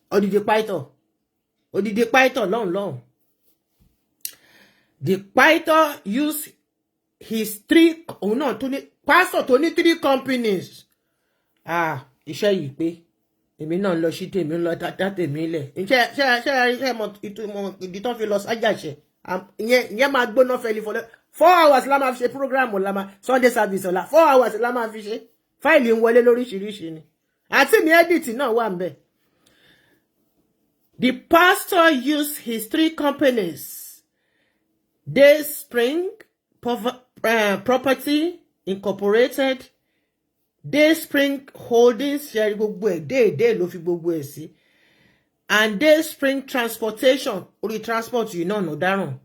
Odidi Paito long. The Paito used his pastor to 3 companies. Iṣẹ́ yìí pé èmi náà lọ sí tèmi lọ dá tèmi lẹ̀. Ṣé mọ̀ ìdí tó fi lọ sájàṣẹ. Ìyẹn máa gbóná fẹ́lí fọlẹ́. 4 hours la máa fi ṣe program la máa Sunday service ọ̀la 4 hours la máa fi ṣe fáìlì ń wọlé lóríṣiríṣi ni àti mi edit náà wà ńbẹ̀. The pastor used his 3 companies, Dayspring Property Incorporated, Dayspring Holdings, ṣe gbogbo ẹ̀ déédéé ló fi gbogbo ẹ̀ sí, and Dayspring Transportation, orí transport yìí náà no dáràn,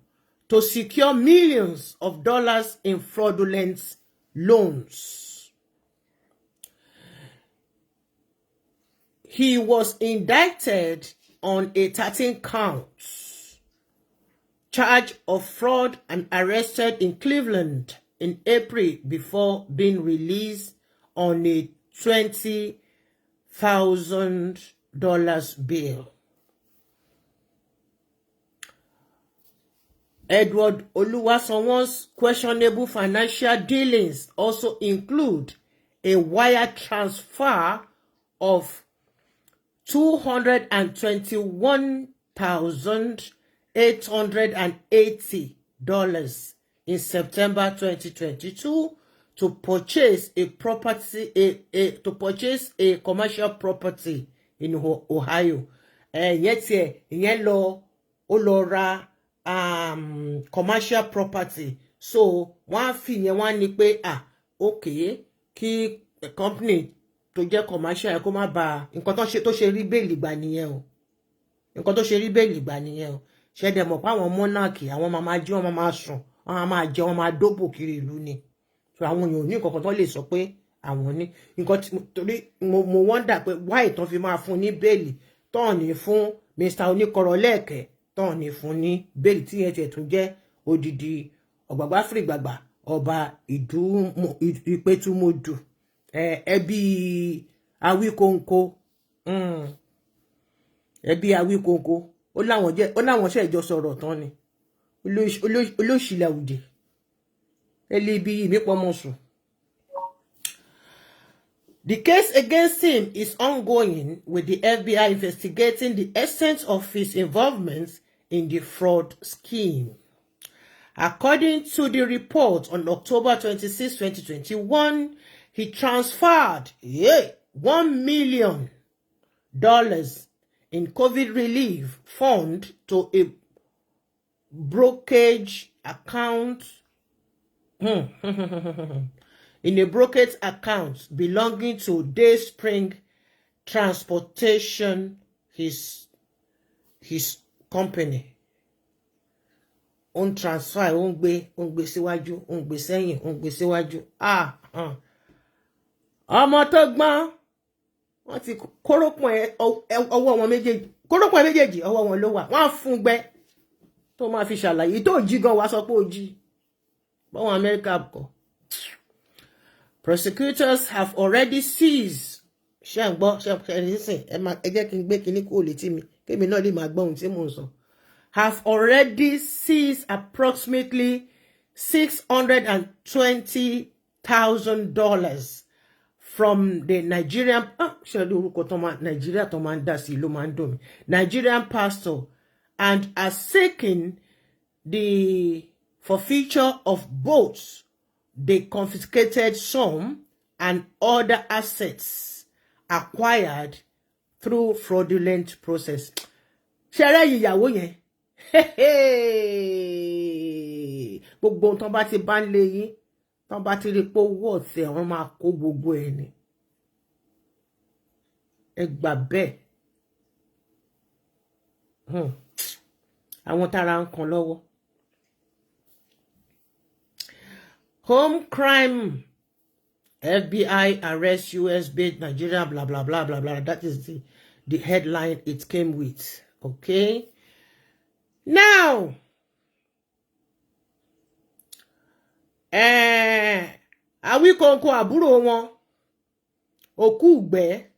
to secure millions of dollars in fraudulent loans. He was indicted on a 13 counts charge of fraud and arrested in Cleveland in April before being released on a $20,000 bail. Edward Oluwasowo's questionable financial dealings also include a wire transfer of $221,880 in September 2022 to purchase a commercial property in Ohio. Ìyẹn lọ ra commercial property. So wọ́n fi yẹn wá ní pé okay kí company tó jẹ́ commercial kó má ba nǹkan tó ṣe rí bẹ́ẹ̀lì gbà nìyẹn o. Nǹkan tó ṣe rí bẹ́ẹ̀lì gbà nìyẹn o. Ṣé dẹ̀ mọ̀ pé àwọn monarch àwọn máa jí wọn máa sùn wọn máa jẹ wọn máa dóbò kiri ìlú ni. So àwọn èèyàn ò ní nǹkan kan tó lè sọ pé àwọn ní nǹkan torí mo wonder pé why tán fi máa fún ní bẹ́ẹ̀lì tán ní fún Mr. Oníkọ̀rọ̀ lẹ́ẹ̀kẹ́ tán ní fún ní bẹ́ẹ̀lì tí yẹn tiẹ̀ tún jẹ́ odidi ọ̀gbàgbà fìrìgbàgbà ọba ìpẹ́tùmọ̀dù ẹbí Awikonko ẹbí Awikonko ó láwọn ṣe ìjọ sọ̀rọ̀ tán ni olóṣìlẹ̀ òde ẹlẹ́bí ìmípọ̀mọ̀sùn. The case against him is ongoing, with the FBI investigating the extent of his involvement in the fraud scheme. According to the report, on October 26, 2021, he transferred $1 million in COVID relief fund to a brokerage account in a brokerage account belonging to Dayspring Transportation, his company. On transfer, on gbé síwájú, on gbé sẹ́yìn, on gbé síwájú. Ọmọ tó gbọ́n, wọ́n ti kórópọ̀n ọwọ́ wọn méjèèjì, kórópọ̀n méjèèjì ọwọ́ wọn ló wà. Wọ́n fún gbẹ́ tó máa fi ṣàlàyé tó jí gan wá sọ pé ó jí. Báwọn America kọ́. Prosecutors have already seized. Ṣé ń gbọ́, ṣé ń sìn, ẹ jẹ́ kí n gbé kíní kúrò létí mi, kémi náà lè máa gbọ́ ohun tí mò ń sọ. Have already seized approximately $620,000 from the Nigerian Nigerian pastor, and are seeking the forfeiture of both the confiscated sum and other assets acquired through fraudulent process. Ṣẹ̀rẹ́ ìyàwó yẹn. Gbogbo tán bá ti bá ń lé yín, tán bá ti rí pé owó ọ̀tẹ̀ wọ́n máa kó gbogbo ẹ̀ ni. Ẹ gbà bẹ́ẹ̀. Àwọn tára ń kan lọ́wọ́. Home crime. FBI arrests US-based Nigeria, blah, blah, blah, blah, blah. That is the headline it came with. Okay? Now, Awikonko àbúrò wọn, òkúùgbẹ́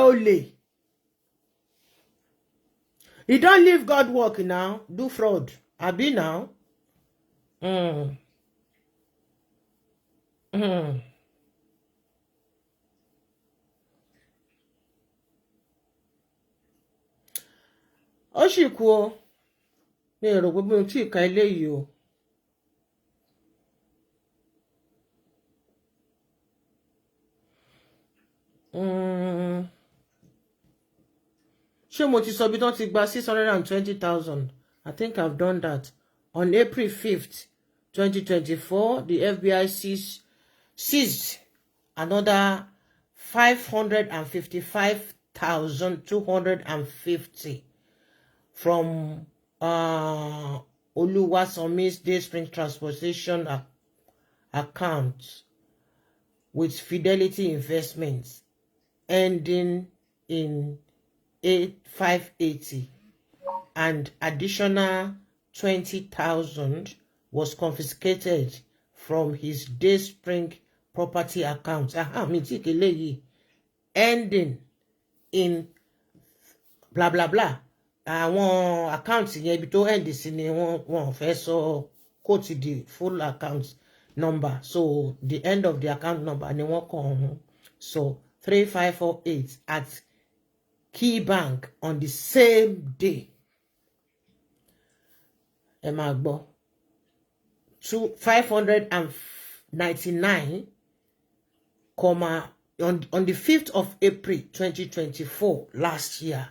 olè. He don't leave God work now, do fraud. Abi now. Ó sì kú o. mi ò rò pé mo tí ì ka eléyìí o. Ṣé mo ti sọ bí tán ti gba 620,000? I think I've done that. On April 5th, 2024, the FBI seized another 555,250 from Oluwasomi's Dayspring Transportation account with Fidelity Investments ending in 580, and additional 20,000 was confiscated from his Dayspring property account. Ending in blah blah blah. Àwọn account yẹn ibi tó end sí ni wọ́n fẹ́ sọ quote the full account number. So the end of the account number ni wọ́n kàn. So 3548 at Key Bank on the same day. Ẹ máa gbọ́. 599, on the 5th of April 2024 last year.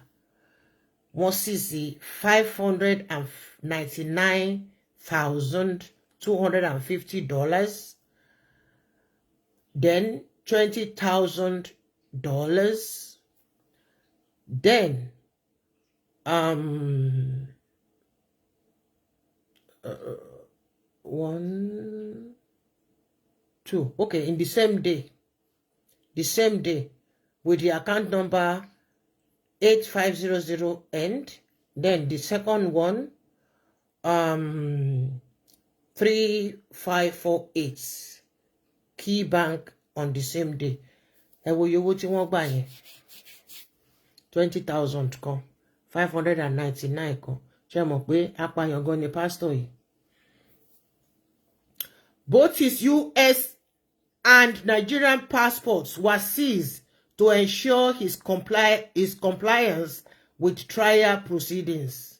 Wọ́n sì $599,250. Then $20,000. Then one, two. Okay, in the same day, with the account number 8500 end. Then the second one, 3548, Key Bank on the same day. Ẹ wo iye owó tí wọ́n gbà yẹn. 20,000 kan, 599 kan. Ṣé mọ̀ pé apààyàn gan ni pastor yìí. Both his US and Nigerian passports were seized to ensure his compliance with trial proceedings.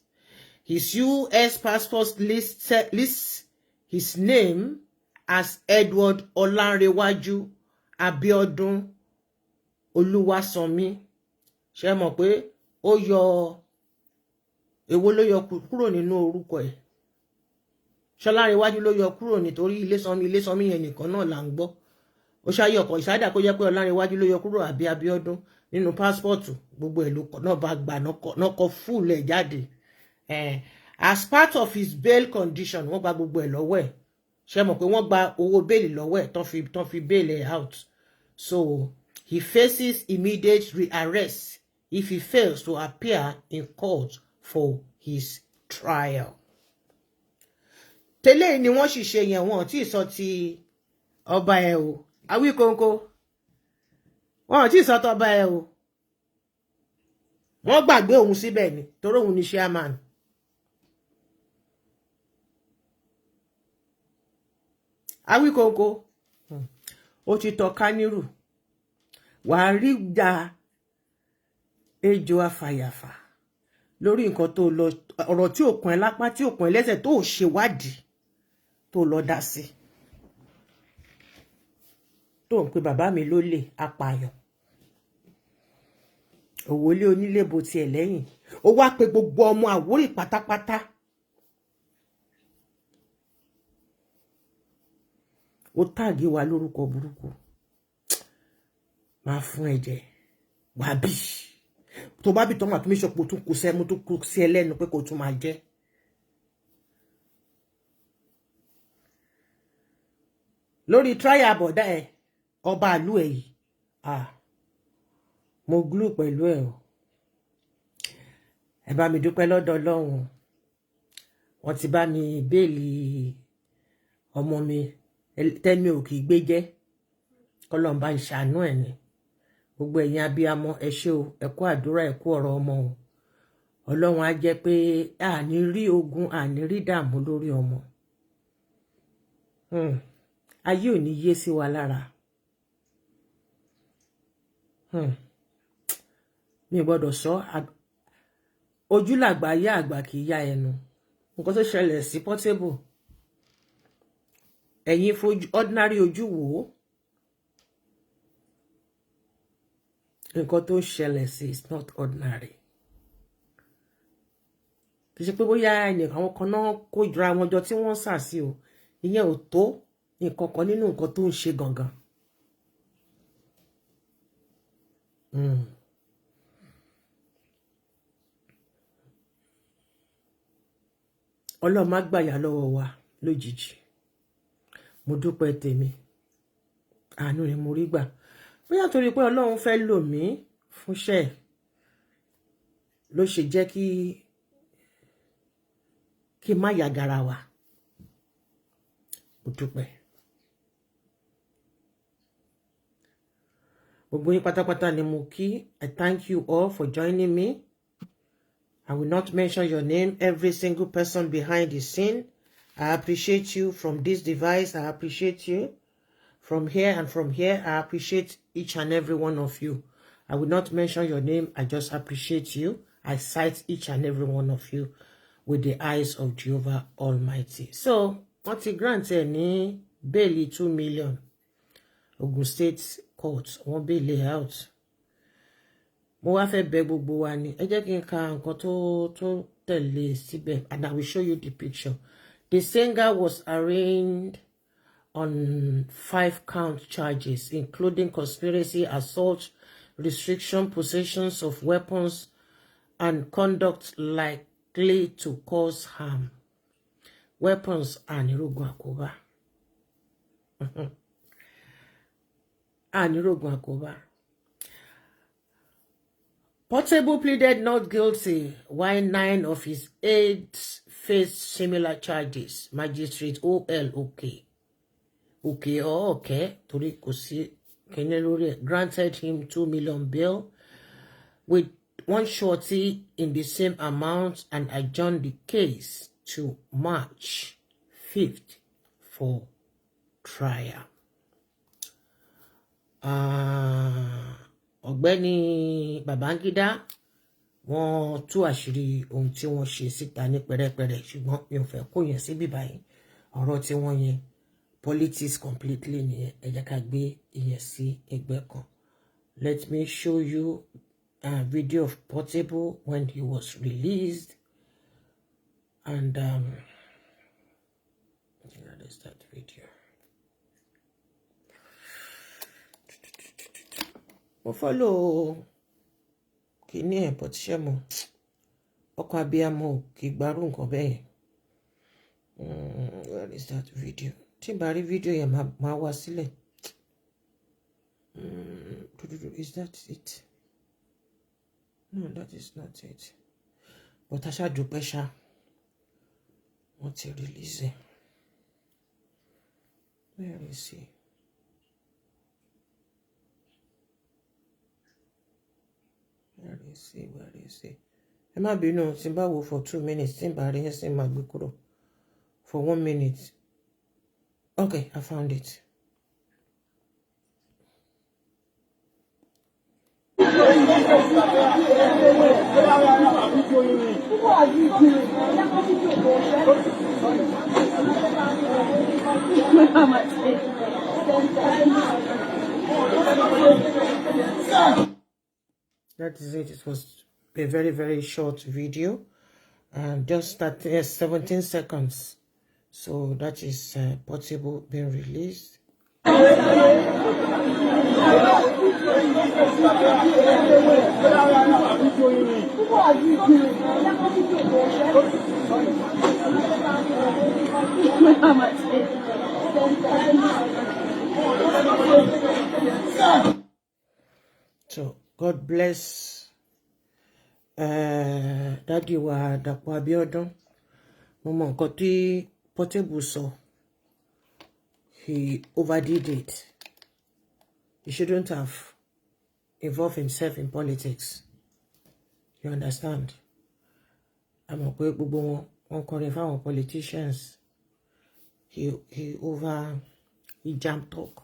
His US passport lists his name as Edward Olanrewaju Abiodun Oluwasomi. Ṣé mọ̀ pé ó yọ èwo ló yọ kúrò nínú orúkọ ẹ̀. Ṣọlárewájú ló yọ kúrò nítorí Ilésanmí yẹn nìkan náà là ń gbọ́. Ó ṣàyọkọ̀ ìṣádà kó jẹ́ pé Ọlárewájú ló yọ kúrò àbí Abíọ́dún nínú pásítọ̀tù gbogbo ẹ̀ ló kọ̀ náà bá gbà náà kọ fúùlù ẹ̀ jáde. As part of his bail condition, wọ́n gba gbogbo ẹ̀ lọ́wọ́ ẹ̀. Ṣé mọ̀ pé wọ́n gba owó bẹ́ẹ̀lì lọ́wọ́ ẹ̀ tán fi bail ẹ̀ out. So he faces immediate rearrest if he fails to appear in court for his trial. Tẹ́lẹ̀ ni wọ́n sì ṣe yẹn, wọ́n tí sọ ti ọba ẹ̀ o. Awikonko. Wọ́n tí sọ ti ọba ẹ̀ o. Wọ́n gbàgbé òun síbẹ̀ ni torí òun ni chairman. Awikonko. Ó ti tọ́ Kánírù. Wàá rí gba ejò afàyàfà lórí nǹkan tó lọ, ọ̀rọ̀ tí ò kàn ẹ́ lápá, tí ò kàn ẹ́ lẹ́sẹ̀, tó ṣèwádìí tó lọ dá sí. Tó ń pe bàbá mi lólè apààyàn. Òwòlé onílé bo tiẹ̀ lẹ́yìn. Ó wá pe gbogbo ọmọ Àwórì pátápátá. Ó tàgé wa lórúkọ burúkú. Máa fún ẹ̀jẹ̀. Wà bí. Tó bá bí tọ́mà tó mí ṣọpọ̀ tún kù sẹ́mu tó kù sí ẹlẹ́nu pé kò tún máa jẹ́. Lórí tráyà àbọ̀dá ẹ̀, ọba ìlú ẹ̀ yìí. Mo glú pẹ̀lú ẹ̀ o. Ẹ bá mi dúpẹ́ lọ́dọ̀ Ọlọ́run. Wọ́n ti bá mi béèlì ọmọ mi tẹ́mi ò kì í gbé jẹ́. Kọ́lọ́run bá ń ṣàánú ẹ̀ ni. Gbogbo ẹ̀yin abiyamọ ẹ ṣé o, ẹ kú àdúrà, ẹ kú ọ̀rọ̀ ọmọ o. Ọlọ́run á jẹ́ pé àní rí ogun, àní rí dààmú lórí ọmọ. Ayé ò ní yé sí wa lára. Mi gbọ́dọ̀ sọ ojú làgbà ayé àgbà kì í yá ẹnu. nǹkan tó ṣẹlẹ̀ sí Portable ẹ̀yin fojú ordinary ojú wò ó nǹkan tó ṣẹlẹ̀ sí is not ordinary kì í ṣe pé bóyá àwọn kan náà kó ìjọra wọn jọ tí wọ́n sà sí o ìyẹn ò tó nǹkan kan nínú nǹkan tó ń ṣe gangan. Ọlọ́run má gbàyà lọ́wọ́ wa lójijì mo dúpẹ́ tèmi àánú ni mo rí gbà bóyá torí pé Ọlọ́run fẹ́ lò mí fúnṣẹ́ ló ṣe jẹ́ kí má yàgàrà wa mo dúpẹ́ gbogbo yín pátápátá ni mo kí. I thank you all for joining me. I will not mention your name, every single person behind the scene. I appreciate you from this device. I appreciate you from here and from here. I appreciate each and every one of you. I will not mention your name. I just appreciate you. I cite each and every one of you with the eyes of Jehovah Almighty. So, what he granted ní bail 2 million. Ogun State Court, wọ́n bail out. Mo wá fẹ́ bẹ̀ gbogbo wa ni ẹ jẹ́ kí n ka nǹkan tó tẹ̀lé síbẹ̀ and I will show you the picture. The singer was arraigned on 5 count charges including conspiracy, assault, restriction, possessions of weapons and conduct likely to cause harm. Weapons anirogun àkóbá. Anirogun àkóbá. Portable pleaded not guilty, while 9 of his aides faced similar charges. Magistrate OLOYEDE, torí kò sí kíní lórí ẹ̀, granted him 2 million bail with one shorty in the same amount and adjourned the case to March 5th for trial. Ọ̀gbẹ́ni Babangida wọ́n tú àṣírí ohun tí wọ́n ṣe síta ní pẹ̀rẹ̀pẹ̀rẹ̀ ṣùgbọ́n mi ò fẹ́ kó yẹn sí bíbáyìí ọ̀rọ̀ tí wọ́n yẹn politics completely nìyẹn ẹ jẹ́ ká gbé ìyẹn sí ẹgbẹ́ kan. Let me show you a video of Portable when he was released and where is that video? Mo follow kíní ẹ̀ but ṣé mo ọkọ̀ abiyamọ kì í gbárù nǹkan bẹ́ẹ̀. Where is that video? Tí n bá rí video yẹn máa wá sílẹ̀. Is that it? No, that is not it. But aṣá dúpẹ́ ṣá wọ́n ti release ẹ̀. Where is he? Where is he? Where is he? Ẹ má bínú tí n bá wò for 2 minutes tí n bá rí yẹn sí máa gbé kúrò for 1 minute. Okay, I found it. That is it. It was a very, very short video. Just 17 seconds. So that is Portable being released. So God bless Daddy wa Dapo Abiodun. Mo mọ nǹkan tí Portable sọ. He overdid it. He shouldn't have involved himself in politics. You understand? I'm a gbogbo wọn kọrin fáwọn politicians. He jam talk.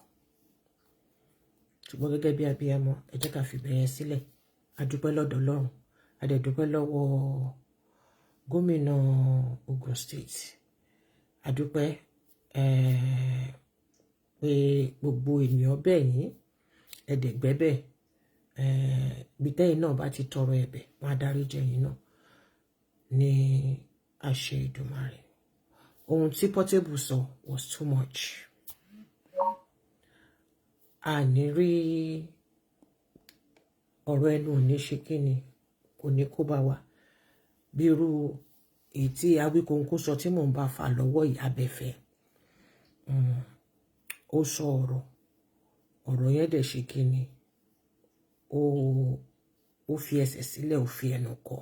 Ṣùgbọ́n gẹ́gẹ́ bí abiyamọ, ẹ jẹ́ ká fi bẹ̀yẹn sílẹ̀. A dúpẹ́ lọ́dọ̀ Ọlọ́run. A dẹ̀ dúpẹ́ lọ́wọ́ gómìnà Ogun State adúpẹ́ pé gbogbo ènìyàn bẹ́ẹ̀ yín ẹ̀dẹ̀gbẹ́bẹ̀ gbìtẹ́yìn náà bá ti tọrọ ẹ̀bẹ̀ wọn á dáríjì yín náà ní àṣẹ Ìdùmarè. Ohun tí Portable sọ was too much. A ní rí ọ̀rọ̀ ẹnu òní ṣe kíni kò ní kó bá wa bí irú èyí tí Awikonko sọ tí mò ń bá fà lọ́wọ́ yìí abẹ́fẹ́. Ó sọ ọ̀rọ̀ yẹn dẹ̀ ṣe kíni ó fi ẹsẹ̀ sílẹ̀ ó fi ẹnu kọ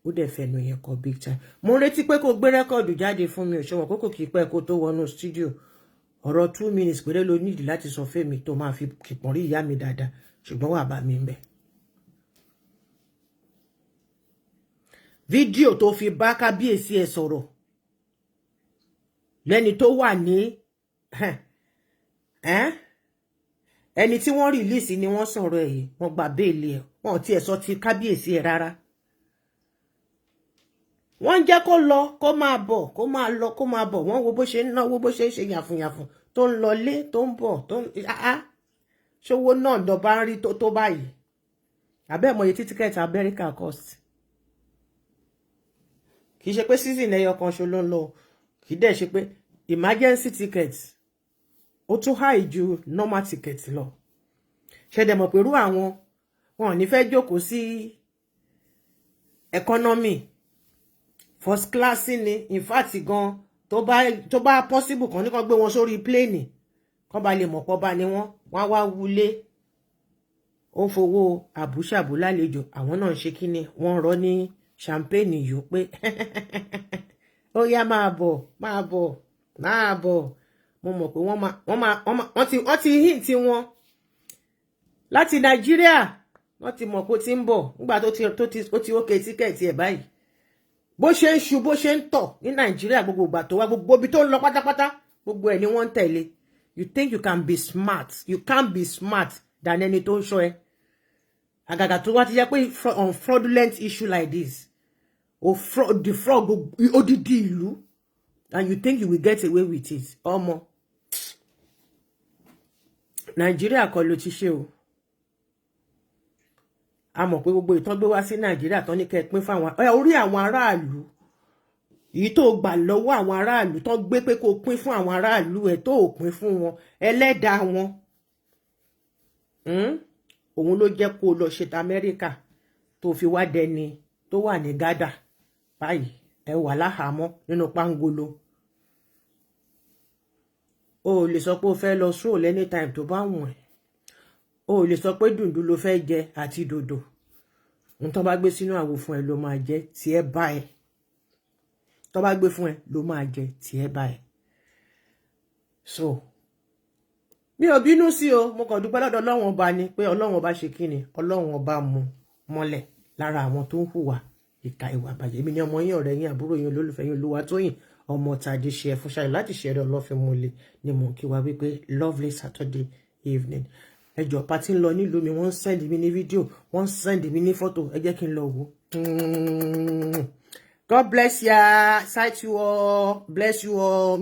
ó dẹ̀ fẹnu yẹn kọ big time. Mo retí pé kó gbé rẹ́kọ̀dù jáde fún mi ò ṣe wọn kókò kí pẹ́ kó tó wọnú studio ọ̀rọ̀ 2 minutes péré ló nídìí láti sọ fẹ́mi tó máa fi kìpọ̀n rí ìyá mi dáadáa ṣùgbọ́n wà bá mi ń bẹ̀. Fídíò tó fi bá kábíyèsí ẹ̀ sọ̀rọ̀ lẹ́ni tó wà ní ẹni tí wọ́n rìlíìsì ni wọ́n sọ̀rọ̀ ẹ̀ yìí wọ́n gba béèlì ẹ̀ wọ́n ti ẹ̀ sọ ti kábíyèsí ẹ̀ rárá. Wọ́n jẹ́ kó lọ kó máa bọ̀ kó máa lọ kó máa bọ̀ wọ́n wo bó ṣe ń náwó bó ṣe ń ṣe yàfùnyàfùn tó ń lọlé tó ń bọ̀ tó ń ṣòwò náà dọ̀bá ń rí tó báyìí àbẹ́ẹ̀mọ̀ iye tí tíkẹ́ẹ̀tì Amẹ́ríkà cost. Kì í ṣe pé season ẹyọ kan ṣo ló ń lọ kì í dẹ̀ ṣe pé emergency ticket ó tún high ju normal ticket lọ. Ṣẹ̀dẹ̀ mọ̀ pé irú àwọn wọn ò ní fẹ́ jókòó sí economy first class ni in fact gan tó bá possible kan ní kan gbé wọn sórí plane kan bá lè mọ̀ pọ̀ bá ní wọ́n wá wulé ó ń fowó àbúṣàbú lálejò àwọn náà ń ṣe kí ni wọ́n rọ́ ní champagne yìí pé ó yá máa bọ̀ mo mọ̀ pé wọ́n ti hint wọn láti Nàìjíríà wọ́n ti mọ̀ pé ó ti ń bọ̀ nígbà tó ti ókè tíkẹ́ẹ̀tì ẹ̀ báyìí bó ṣe ń ṣu bó ṣe ń tọ̀ ní Nàìjíríà gbogbo ìgbà tó wá gbogbo ibi tó ń lọ pátápátá gbogbo ẹ̀ ni wọ́n ń tẹ̀lé. You think you can be smart you can't be smart than ẹni tó ń ṣọ́ ẹ àgàgà tó wá ti jẹ́ pé on fraudulent issue like this the fraud odidi ìlú and you think you will get away with it ọmọ Nàìjíríà kọ́ ló ti ṣe o. A mọ̀ pé gbogbo ìtàn gbé wá sí Nàìjíríà tán ní kẹ́ pín fáwọn orí àwọn aráàlú èyí tó gbà lọ́wọ́ àwọn aráàlú tán gbé pé kó pín fún àwọn aráàlú ẹ̀ tó pín fún wọn ẹlẹ́dàá wọn òun ló jẹ́ kó lọ ṣe t'Amẹ́ríkà tó fi wá dẹni tó wà ní gádà báyìí ẹ wà láhàámọ́ nínú pángolo. O lè sọ pé o fẹ́ lọ stroll anytime tó bá wùn ẹ́ o lè sọ pé dùndún ló fẹ́ jẹ àti dòdò n tó bá gbé sínú àwo fún ẹ ló máa jẹ tí ẹ bá ẹ tó bá gbé fún ẹ ló máa jẹ tí ẹ bá ẹ. So mi ò bínú sí o mo kàn dúpẹ́ lọ́dọ̀ Ọlọ́run ọba ni pé Ọlọ́run ọba ṣe kí ni Ọlọ́run ọba mú mọ́lẹ̀ lára àwọn tó ń hùwà ìka ìwà bàjẹ́. Èmi ni ọmọ yín ọ̀rẹ́ yín àbúrò yín olólùfẹ́ yín Olúwatóyìn ọmọ tàdé ṣe ẹ fún ṣáà láti ṣe ẹ̀rọ ọlọ́fin múlẹ̀ ni mò ń kí wa wípé lovely Saturday evening. Ẹjọ́ pàtí ń lọ nílùú mi wọ́n send mi ní fídíò wọ́n send mi ní fọ́tò ẹ jẹ́ kí n lọ wò. God bless ya, sight you all, bless you all.